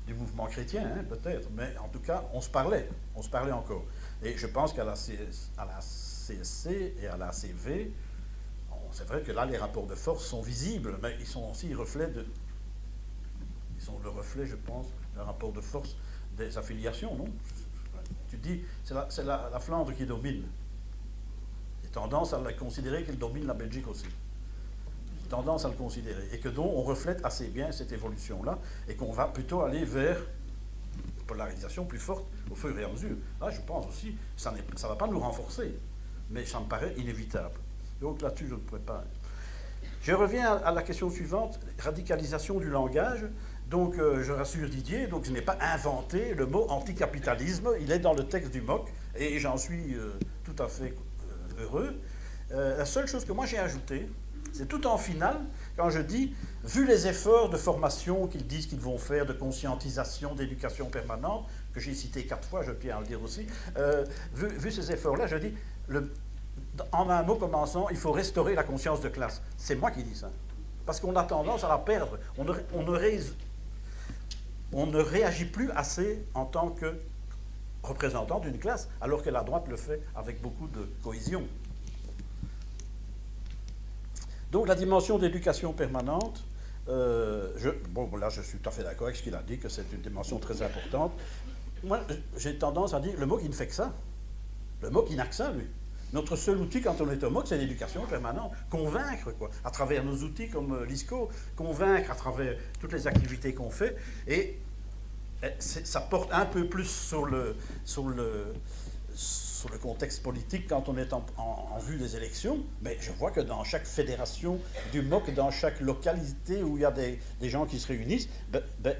du mouvement chrétien, hein, peut-être, mais en tout cas, on se parlait encore. Et je pense qu'à la CSC et à la CV, c'est vrai que là, les rapports de force sont visibles, mais ils sont aussi le reflet, je pense, d'un rapport de force des affiliations, non? Tu dis, c'est la Flandre qui domine. J'ai tendance à la considérer qu'elle domine la Belgique aussi. Tendance à le considérer, et que donc on reflète assez bien cette évolution-là, et qu'on va plutôt aller vers une polarisation plus forte au fur et à mesure. Là, je pense aussi, ça ne va pas nous renforcer, mais ça me paraît inévitable. Donc là-dessus, je ne pourrais pas. Je reviens à la question suivante, radicalisation du langage. Donc, je rassure Didier, donc je n'ai pas inventé le mot anticapitalisme, il est dans le texte du MOC, et j'en suis tout à fait heureux. La seule chose que moi j'ai ajoutée, c'est tout en finale, quand je dis, vu les efforts de formation qu'ils disent qu'ils vont faire, de conscientisation, d'éducation permanente, que j'ai cité 4 fois, je tiens à le dire aussi, vu ces efforts-là, je dis, en un mot commençant, il faut restaurer la conscience de classe. C'est moi qui dis ça. Parce qu'on a tendance à la perdre. On ne réagit plus assez en tant que représentant d'une classe, alors que la droite le fait avec beaucoup de cohésion. Donc la dimension d'éducation permanente, là je suis tout à fait d'accord avec ce qu'il a dit, que c'est une dimension très importante. Moi, j'ai tendance à dire, le MOC, il ne fait que ça. Le MOC, il n'a que ça, lui. Notre seul outil quand on est au MOC, c'est l'éducation permanente. Convaincre, quoi, à travers nos outils comme l'ISCO, convaincre à travers toutes les activités qu'on fait, et ça porte un peu plus sur sur le contexte politique quand on est en vue des élections, mais je vois que dans chaque fédération du MOC, dans chaque localité où il y a des gens qui se réunissent,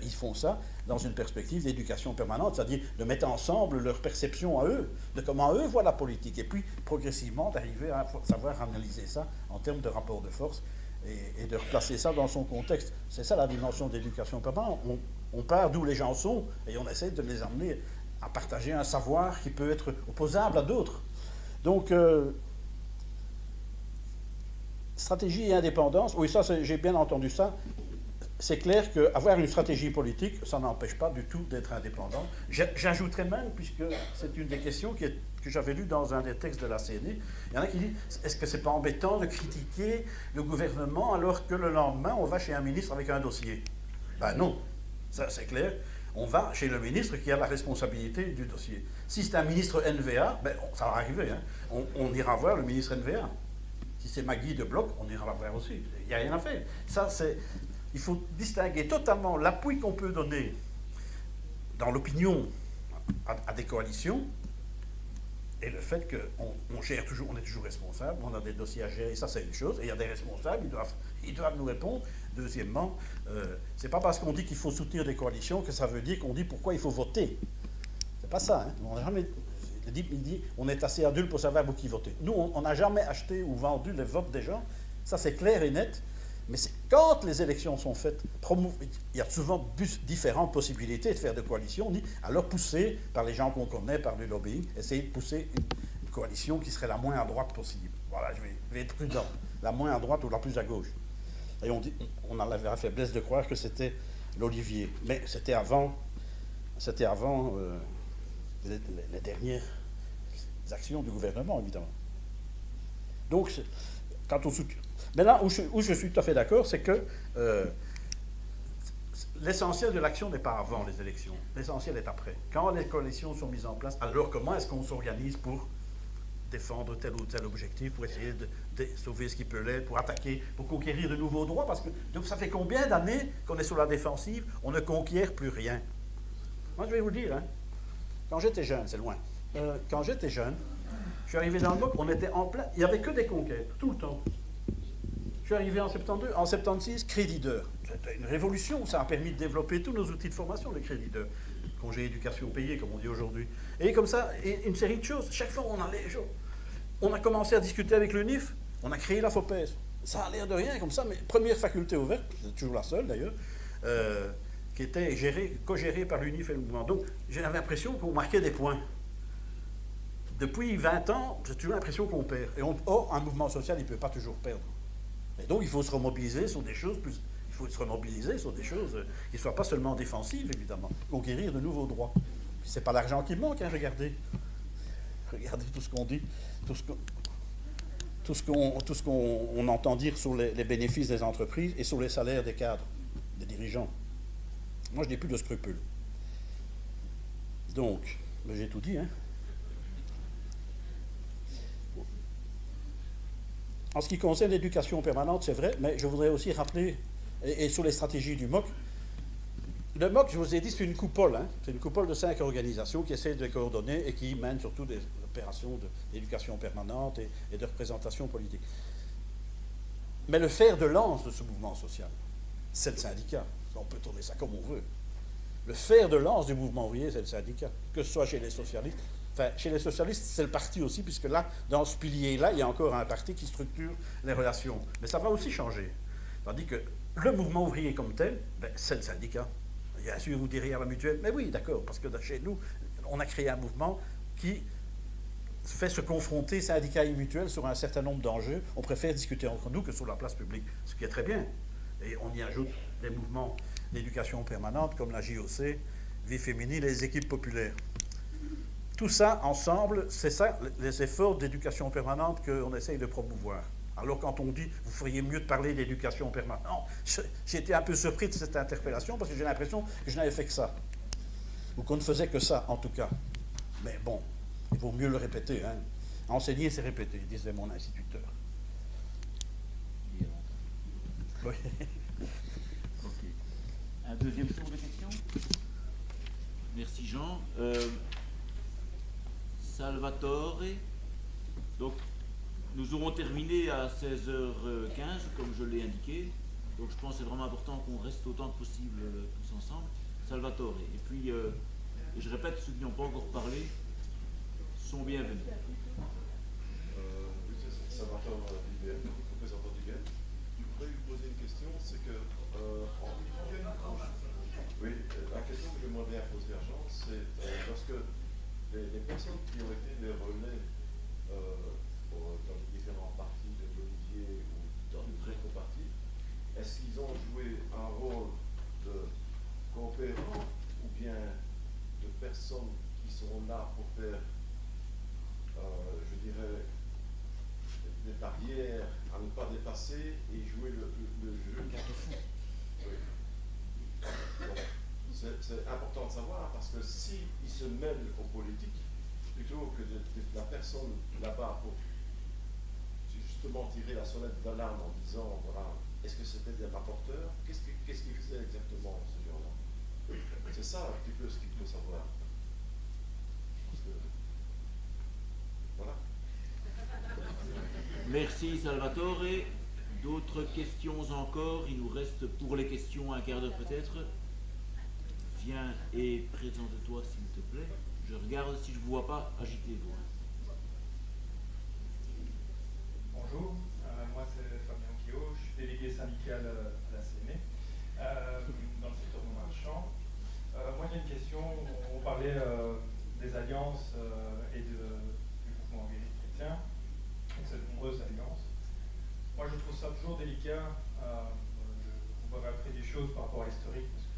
ils font ça dans une perspective d'éducation permanente, c'est-à-dire de mettre ensemble leur perception à eux, de comment eux voient la politique, et puis progressivement d'arriver à savoir analyser ça en termes de rapport de force et de replacer ça dans son contexte. C'est ça la dimension d'éducation permanente. On part d'où les gens sont et on essaie de les amener à partager un savoir qui peut être opposable à d'autres. Donc, stratégie et indépendance, oui, ça, j'ai bien entendu ça. C'est clair qu'avoir une stratégie politique, ça n'empêche pas du tout d'être indépendant. J'ajouterais même, puisque c'est une des questions que j'avais lues dans un des textes de la CNE, il y en a qui disent, est-ce que c'est pas embêtant de critiquer le gouvernement alors que le lendemain, on va chez un ministre avec un dossier? Ben non, ça c'est clair. On va chez le ministre qui a la responsabilité du dossier. Si c'est un ministre NVA, ben, ça va arriver, hein. On ira voir le ministre NVA. Si c'est Magui de Bloc, on ira la voir aussi. Il n'y a rien à faire. Ça, il faut distinguer totalement l'appui qu'on peut donner dans l'opinion à des coalitions et le fait qu'on gère toujours, on est toujours responsable, on a des dossiers à gérer, ça c'est une chose, et il y a des responsables, ils doivent nous répondre. Deuxièmement, c'est pas parce qu'on dit qu'il faut soutenir des coalitions que ça veut dire qu'on dit pourquoi il faut voter. C'est pas ça, hein. On n'a jamais... Il dit on est assez adulte pour savoir pour qui voter. Nous, on n'a jamais acheté ou vendu les votes des gens, ça c'est clair et net, mais quand les élections sont faites, il y a souvent différentes possibilités de faire des coalitions, alors poussées par les gens qu'on connaît, par le lobbying, essayer de pousser une coalition qui serait la moins à droite possible. Voilà, je vais être prudent, la moins à droite ou la plus à gauche. Et on avait la faiblesse de croire que c'était l'Olivier. Mais c'était avant les dernières actions du gouvernement, évidemment. Donc, quand on soutient... Mais là où je suis tout à fait d'accord, c'est que l'essentiel de l'action n'est pas avant les élections. L'essentiel est après. Quand les coalitions sont mises en place, alors comment est-ce qu'on s'organise pour défendre tel ou tel objectif, pour essayer de sauver ce qui peut l'être, pour attaquer, pour conquérir de nouveaux droits, parce que donc, ça fait combien d'années qu'on est sur la défensive, on ne conquiert plus rien. Moi, je vais vous le dire, hein, quand j'étais jeune, c'est loin, quand j'étais jeune, je suis arrivé dans le MOC, on était en plein, il n'y avait que des conquêtes, tout le temps. Je suis arrivé en 72, en 76, crédit d'heure. C'était une révolution, ça a permis de développer tous nos outils de formation, les crédits d'heure. Congé éducation payée, comme on dit aujourd'hui. Et comme ça, et une série de choses. Chaque fois, on a commencé à discuter avec le NIF, on a créé la FOPES. Ça a l'air de rien comme ça, mais première faculté ouverte, c'est toujours la seule d'ailleurs, qui était co-gérée par l'UNIF et le mouvement. Donc, j'ai l'impression qu'on marquait des points. Depuis 20 ans, j'ai toujours l'impression qu'on perd. Et un mouvement social, il ne peut pas toujours perdre. Et donc, il faut se remobiliser sur des choses qui ne soient pas seulement défensives, évidemment. Conquérir de nouveaux droits. Ce n'est pas l'argent qui manque, hein, regardez. Regardez tout ce qu'on dit, tout ce qu'on entend dire sur les bénéfices des entreprises et sur les salaires des cadres, des dirigeants. Moi, je n'ai plus de scrupules. Donc, j'ai tout dit, hein. En ce qui concerne l'éducation permanente, c'est vrai, mais je voudrais aussi rappeler, et sur les stratégies du MOC, le MOC, je vous ai dit, c'est une coupole. Hein. C'est une coupole de 5 organisations qui essaient de coordonner et qui mènent surtout des opérations d'éducation permanente et de représentation politique. Mais le fer de lance de ce mouvement social, c'est le syndicat. On peut tourner ça comme on veut. Le fer de lance du mouvement ouvrier, c'est le syndicat. Que ce soit chez les socialistes. Enfin, chez les socialistes, c'est le parti aussi, puisque là, dans ce pilier-là, il y a encore un parti qui structure les relations. Mais ça va aussi changer. Tandis que le mouvement ouvrier comme tel, c'est le syndicat. Bien sûr, vous direz à la mutuelle, mais oui, d'accord, parce que chez nous, on a créé un mouvement qui fait se confronter syndicats et mutuelles sur un certain nombre d'enjeux. On préfère discuter entre nous que sur la place publique, ce qui est très bien. Et on y ajoute des mouvements d'éducation permanente comme la JOC, Vie féminine et les équipes populaires. Tout ça, ensemble, c'est ça, les efforts d'éducation permanente qu'on essaye de promouvoir. Alors quand on dit, vous feriez mieux de parler d'éducation permanente, j'ai été un peu surpris de cette interpellation parce que j'ai l'impression que je n'avais fait que ça. Ou qu'on ne faisait que ça, en tout cas. Mais bon, il vaut mieux le répéter. Hein. Enseigner, c'est répéter, disait mon instituteur. Oui. Ok. Un deuxième tour de questions? Merci Jean. Salvatore. Donc, nous aurons terminé à 16h15, comme je l'ai indiqué. Donc, je pense que c'est vraiment important qu'on reste autant que possible tous ensemble. Salvatore. Et puis, je répète, ceux qui n'ont pas encore parlé sont bienvenus. Oui, c'est Salvatore d'IBM, représentant d'IBM. Je voudrais lui poser une question, c'est que oui, la question que j'aimerais bien poser à Jean, c'est parce que les personnes qui ont été les relais dans les différents partis de l'Olivier ou dans d'autres partis, est-ce qu'ils ont joué un rôle de coopérant ou bien de personnes qui sont là pour faire, je dirais, des barrières à ne pas dépasser et jouer le jeu garde-fou. Oui. C'est important de savoir parce que s'ils se mêlent aux politiques, plutôt que la personne là-bas pour justement tirer la sonnette d'alarme en disant, voilà, est-ce que c'était des rapporteurs? Qu'est-ce qu'ils faisaient exactement, ce genre-là? C'est ça un petit peu ce qu'il faut savoir. Parce que, voilà. Merci Salvatore. D'autres questions encore? Il nous reste pour les questions un quart d'heure peut-être. Viens et présente-toi s'il te plaît. Je regarde, si je ne vous vois pas, agitez-vous. Bonjour, moi c'est Fabien Quillot, je suis délégué syndical à la CNE, dans le secteur non marchand. Moi j'ai une question, on parlait des alliances et du mouvement évangélique chrétien, et de ces nombreuses alliances. Moi je trouve ça toujours délicat, vous m'avez appris des choses par rapport à l'historique, parce que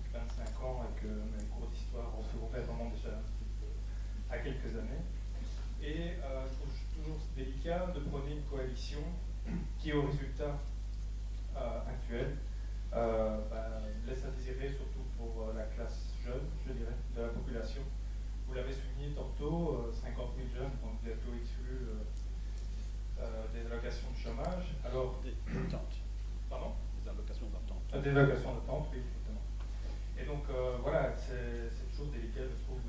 j'ai 25 ans et que mes cours d'histoire en secondaire remontent déjà à quelques années. Et je trouve toujours délicat de prôner une coalition qui, au résultat actuel, laisse à désirer, surtout pour la classe jeune, je dirais, de la population. Vous l'avez souligné tantôt, 50 000 jeunes vont bientôt exclus des allocations de chômage. Alors, D'attente. pardon? Des allocations d'attente. Des allocations d'attente, oui, exactement. Et donc, voilà, c'est toujours délicat, je trouve,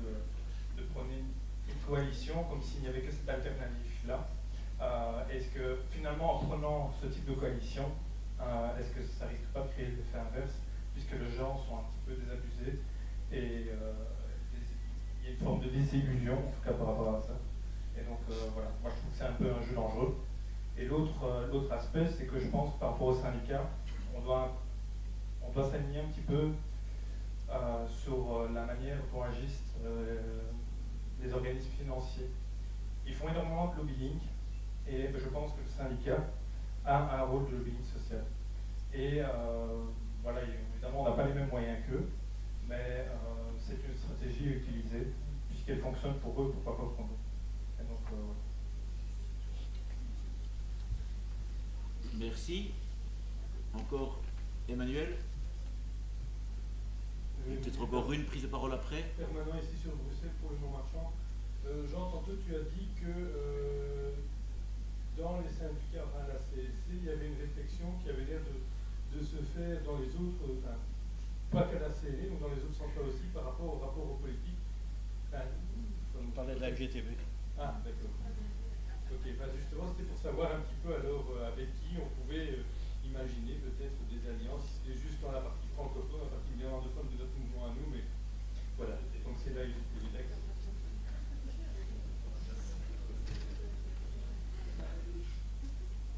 de prôner une coalition comme s'il n'y avait que cette alternative-là. Est-ce que finalement, en prenant ce type de coalition, est-ce que ça risque pas de créer l'effet inverse, puisque les gens sont un petit peu désabusés et il y a une forme de désillusion, en tout cas par rapport à ça. Et donc voilà, moi je trouve que c'est un peu un jeu dangereux. Et l'autre aspect, c'est que je pense par rapport au syndicat, on doit s'aligner un petit peu sur la manière dont agissent les organismes financiers. Ils font énormément de lobbying et je pense que le syndicat a un rôle de lobbying social. Et voilà, évidemment, on n'a pas les mêmes moyens qu'eux, mais c'est une stratégie à utiliser, puisqu'elle fonctionne pour eux, pourquoi pas pour nous. Et donc, voilà. Merci. Encore Emmanuel? Peut-être encore une prise de parole après. Permanent ici sur Bruxelles pour le non-marchand. Jean, tantôt tu as dit que dans les syndicats, enfin la CSC, il y avait une réflexion qui avait l'air de se faire dans les autres, enfin, pas qu'à la CNE, mais dans les autres centrales aussi, par rapport au rapport aux politiques. On parlait de la GTV. Ah, d'accord. Ok, bah justement, c'était pour savoir un petit peu alors avec qui on pouvait imaginer peut-être des alliances, si c'était juste dans la partie francophone, la partie néerlandophone de notre mouvement à nous, mais voilà. Donc c'est là que j'ai posé la question.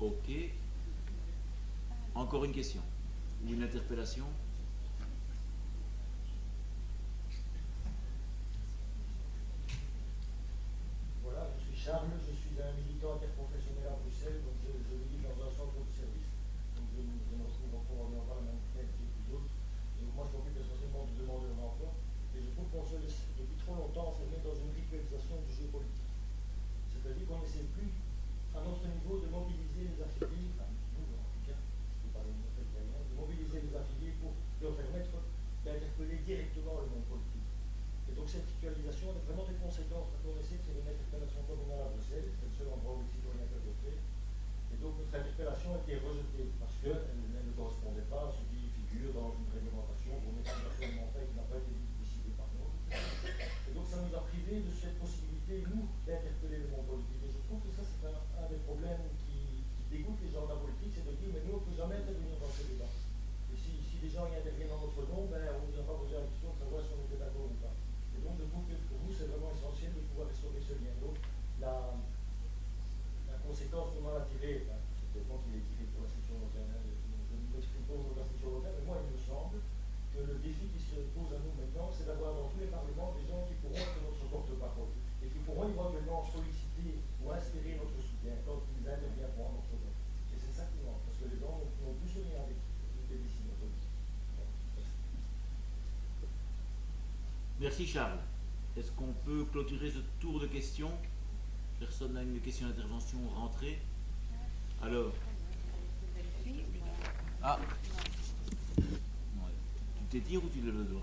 Ok. Encore une question ou une interpellation? Voilà, je suis Charles, je suis un militant interprofessionnel à Bruxelles, donc je milite dans un centre de service. Donc je ne retrouve probablement pas la même tête que d'autres. Et moi je m'occupe essentiellement de demandeurs d'emploi. Et je trouve qu'on se laisse depuis trop longtemps enfermer dans une ritualisation du jeu politique. C'est-à-dire qu'on n'essaie plus, à notre niveau, de mobiliser les affiliés, enfin nous en tout cas, je ne parle pas de mobiliser les affiliés pour leur permettre d'interpeller directement le monde politique. Et donc cette ritualisation a vraiment des conséquences. On essaie de faire une interpellation communale à Bruxelles, c'est le seul endroit où les citoyens peuvent voter. Et donc notre interpellation a été rejetée parce qu'elle ne correspondait pas à ce qui figure dans une réglementation pour mettre en place un montant qui n'a pas été décidé par nous. Et donc ça nous a pris mais nous, on ne peut jamais intervenir dans ce débat. Et si des gens y interviennent en notre nom, ben, on ne nous a pas posé la question de savoir si on était d'accord ou pas. Et donc, pour vous, c'est vraiment essentiel de pouvoir restaurer ce lien. Donc, la conséquence qu'on en a tirée, c'est pas qu'il est tiré pour l'institution européenne, je ne m'exprime pas au nom de l'institution européenne, mais moi, il me semble que le défi qui se pose à nous maintenant, c'est d'avoir dans tous les parlements des gens qui pourront être notre porte-parole et qui pourront éventuellement solliciter ou inspirer notre soutien quand ils interviendront en notre nom. Et c'est ça qui manque, parce que les gens n'ont plus ce lien avec les décisions politiques. Merci Charles. Est-ce qu'on peut clôturer ce tour de questions? Personne n'a une question d'intervention rentrée? Alors. Ah. Ouais. Tu t'es dit ou tu lèves le doigt?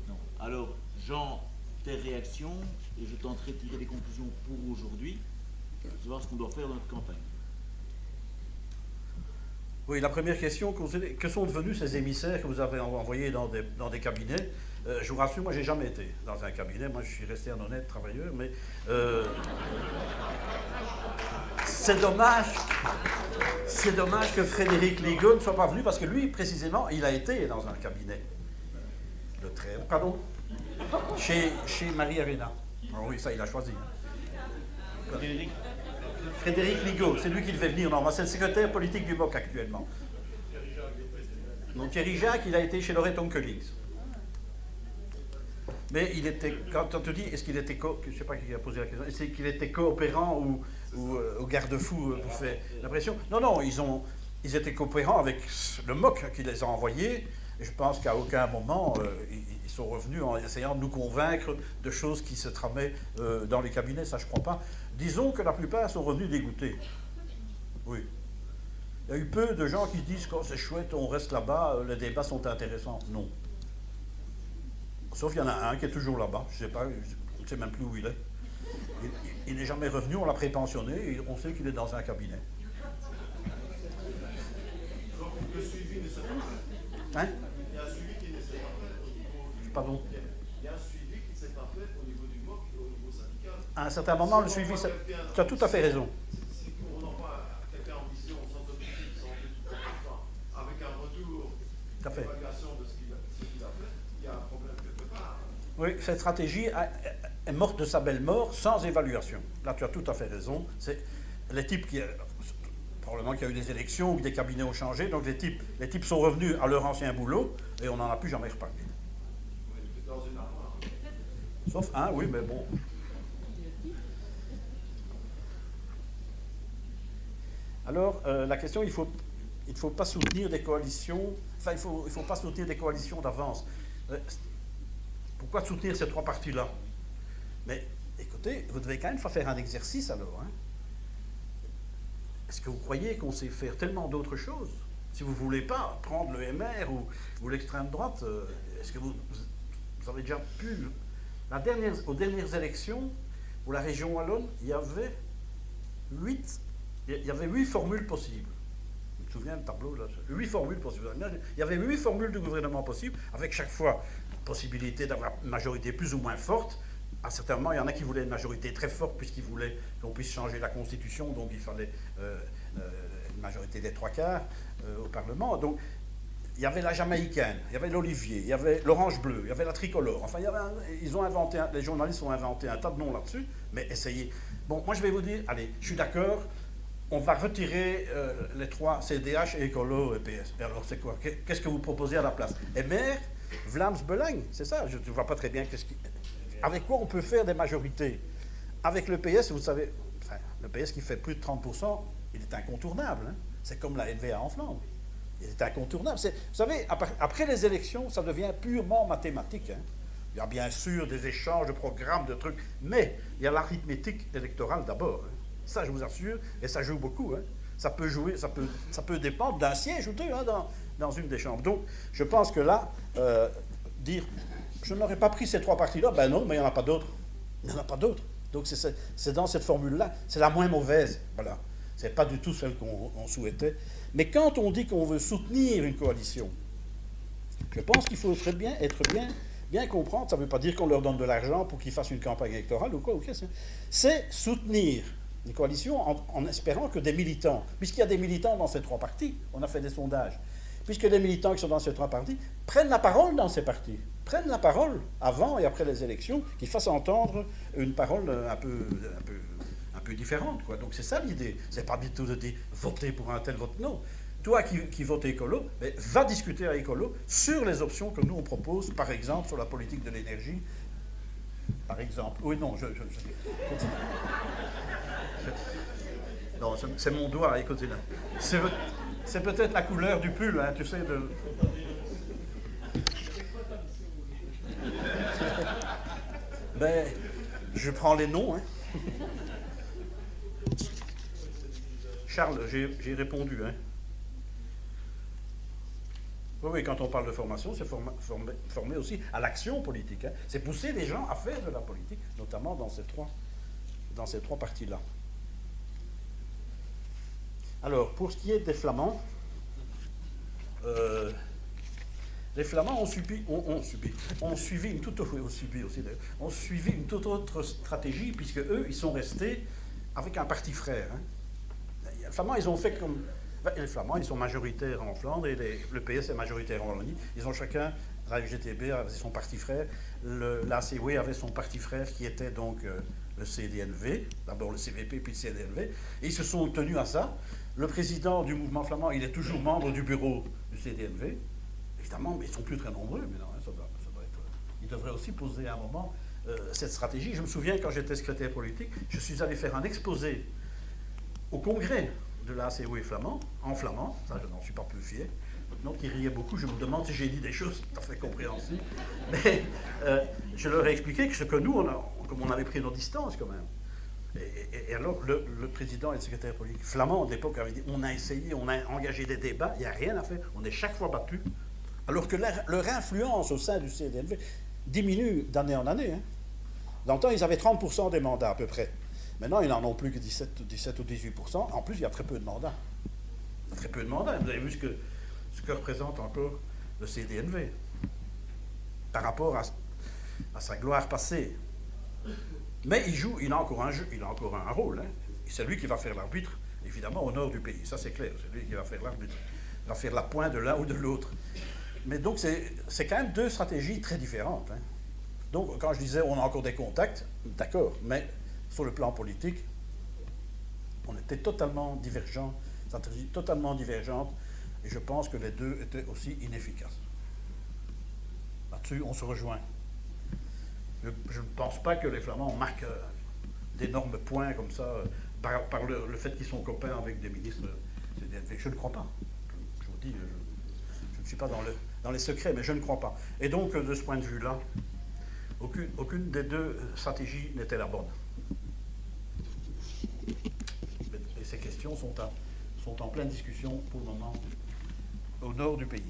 Non. Alors, Jean, tes réactions, et je tenterai de tirer des conclusions pour aujourd'hui, savoir ce qu'on doit faire dans notre campagne. Oui, la première question, que sont devenus ces émissaires que vous avez envoyés dans des cabinets? Je vous rassure, moi, j'ai jamais été dans un cabinet. Moi, je suis resté un honnête travailleur, mais c'est dommage que Frédéric Ligon ne soit pas venu, parce que lui, précisément, il a été dans un cabinet. Pardon? Chez Marie Arena. Oh oui, ça, il a choisi. Frédéric Ligon, c'est lui qui devait venir. Non, moi, c'est le secrétaire politique du MOC actuellement. Donc Thierry Jacques, il a été chez Laurette Onkelings. Mais il était, quand on te dit, est-ce qu'il était, je ne sais pas qui a posé la question, est-ce qu'il était coopérant ou au garde-fou, vous fait l'impression? Non, ils étaient coopérants avec le MOC qui les a envoyés. Et je pense qu'à aucun moment, ils sont revenus en essayant de nous convaincre de choses qui se tramaient dans les cabinets, ça je ne crois pas. Disons que la plupart sont revenus dégoûtés. Oui. Il y a eu peu de gens qui disent que c'est chouette, on reste là-bas, les débats sont intéressants. Non. Sauf qu'il y en a un qui est toujours là-bas, je ne sais pas, je ne sais même plus où il est. Il n'est jamais revenu, on l'a prépensionné et on sait qu'il est dans un cabinet. Donc le suivi ne s'est pas fait. Hein? Il y a un suivi qui ne s'est pas fait au niveau. Pardon? Il y a un suivi qui ne s'est pas fait au niveau du MOC et au niveau syndical. À un certain moment, le suivi, tu as tout à fait raison. Si on envoie quelqu'un en mission, sans objectif, sans but, avec un retour d'évaluation de ce qu'il a fait, il y a un problème quelque part. Oui, cette stratégie est morte de sa belle mort sans évaluation. Là, tu as tout à fait raison. C'est les types qui... Probablement qu'il y a eu des élections ou des cabinets ont changé, donc les types sont revenus à leur ancien boulot et on n'en a plus jamais reparlé. Oui, dans une armoire. Sauf un, oui, mais bon. Alors, la question, il faut pas soutenir des coalitions, enfin, il faut pas soutenir des coalitions d'avance. Pourquoi soutenir ces trois partis-là? Mais, écoutez, vous devez quand même faire un exercice alors, hein. Est-ce que vous croyez qu'on sait faire tellement d'autres choses? Si vous ne voulez pas prendre le MR ou l'extrême droite, est-ce que vous avez déjà pu... Aux dernières élections, pour la région wallonne, il y avait 8 formules possibles. Je me souviens du tableau, là. 8 formules possibles. Il y avait 8 formules de gouvernement possibles, avec chaque fois possibilité d'avoir une majorité plus ou moins forte. À certains moments, il y en a qui voulaient une majorité très forte puisqu'ils voulaient qu'on puisse changer la Constitution, donc il fallait une majorité des 3/4 au Parlement. Donc, il y avait la Jamaïcaine, il y avait l'Olivier, il y avait l'Orange Bleu, il y avait la Tricolore. Enfin, les journalistes ont inventé un tas de noms là-dessus, mais essayez. Bon, moi je vais vous dire, allez, je suis d'accord, on va retirer les 3 CDH, Écolo et PS. Et alors, c'est quoi? Qu'est-ce que vous proposez à la place? MR, Vlaams, Belagne, c'est ça? Je ne vois pas très bien avec quoi on peut faire des majorités. Avec le PS, vous savez, enfin, le PS qui fait plus de 30%, il est incontournable. Hein. C'est comme la NVA en Flandre. Il est incontournable. Vous savez, après les élections, ça devient purement mathématique. Hein. Il y a bien sûr des échanges de programmes, de trucs, mais il y a l'arithmétique électorale d'abord. Hein. Ça, je vous assure, et ça joue beaucoup. Hein. Ça peut jouer, ça peut dépendre d'un siège ou deux hein, dans une des chambres. Donc, je pense que là, dire je n'aurais pas pris ces 3 partis-là, ben non, mais il n'y en a pas d'autres. Il n'y en a pas d'autres. Donc c'est dans cette formule-là, c'est la moins mauvaise. Voilà. Ce n'est pas du tout celle qu'on souhaitait. Mais quand on dit qu'on veut soutenir une coalition, je pense qu'il faut être bien comprendre, ça ne veut pas dire qu'on leur donne de l'argent pour qu'ils fassent une campagne électorale ou quoi. C'est soutenir Une coalition en espérant que des militants, puisqu'il y a des militants dans ces trois partis, on a fait des sondages, puisque les militants qui sont dans ces trois partis prennent la parole dans ces partis, prennent la parole avant et après les élections, qu'ils fassent entendre une parole un peu différente, quoi. Donc c'est ça l'idée. C'est pas du tout de dire votez pour un tel vote, non. Toi qui votes écolo, va discuter à écolo sur les options que nous on propose, par exemple sur la politique de l'énergie. Par exemple. Oui, non, je continue. Non, c'est mon doigt, écoutez là. C'est peut-être la couleur du pull, hein, tu sais. Ben, je prends les noms, hein. Charles, j'ai répondu, hein. Oui, quand on parle de formation, c'est former aussi à l'action politique, hein. C'est pousser les gens à faire de la politique, notamment dans ces trois parties-là. Alors, pour ce qui est des Flamands, les Flamands ont suivi une toute autre stratégie, puisque eux, ils sont restés avec un parti frère, hein. Les Flamands, ils ont fait comme... Les Flamands, ils sont majoritaires en Flandre et le PS est majoritaire en Wallonie. Ils ont chacun, la FGTB avait son parti frère, l'ACW avait son parti frère qui était donc le CDNV, d'abord le CVP puis le CDNV, et ils se sont tenus à ça. Le président du mouvement flamand, il est toujours membre du bureau du CDNV. Évidemment, mais ils ne sont plus très nombreux, mais non, ça doit être... Ils devraient aussi poser à un moment cette stratégie. Je me souviens, quand j'étais secrétaire politique, je suis allé faire un exposé au congrès de l'ACW flamand, en flamand, ça je n'en suis pas plus fier. Donc ils riaient beaucoup, je me demande si j'ai dit des choses tout à fait compréhensibles. Mais je leur ai expliqué que ce que nous, comme on avait pris nos distances quand même. Et alors le président et le secrétaire politique flamand de l'époque avaient dit, on a essayé, on a engagé des débats, il n'y a rien à faire, on est chaque fois battus. Alors que leur influence au sein du CDNV diminue d'année en année, hein. Dans le temps, ils avaient 30% des mandats à peu près. Maintenant, ils n'en ont plus que 17 ou 18%. En plus, il y a très peu de mandats. Il y a très peu de mandats. Vous avez vu ce que représente encore le CDNV par rapport à sa gloire passée. Mais il a encore un rôle, hein. C'est lui qui va faire l'arbitre, évidemment, au nord du pays. Ça, c'est clair. C'est lui qui va faire l'arbitre. Il va faire la pointe de l'un ou de l'autre. Mais donc, c'est quand même deux stratégies très différentes, hein. Donc, quand je disais on a encore des contacts, d'accord, mais sur le plan politique, on était totalement divergents, stratégies totalement divergentes, et je pense que les deux étaient aussi inefficaces. Là-dessus, on se rejoint. Je ne pense pas que les Flamands marquent d'énormes points comme ça, par le fait qu'ils sont copains avec des ministres. Je ne crois pas. Je vous dis, je ne suis pas dans les secrets, mais je ne crois pas. Et donc, de ce point de vue-là, aucune des deux stratégies n'était la bonne. Et ces questions sont en pleine discussion pour le moment au nord du pays.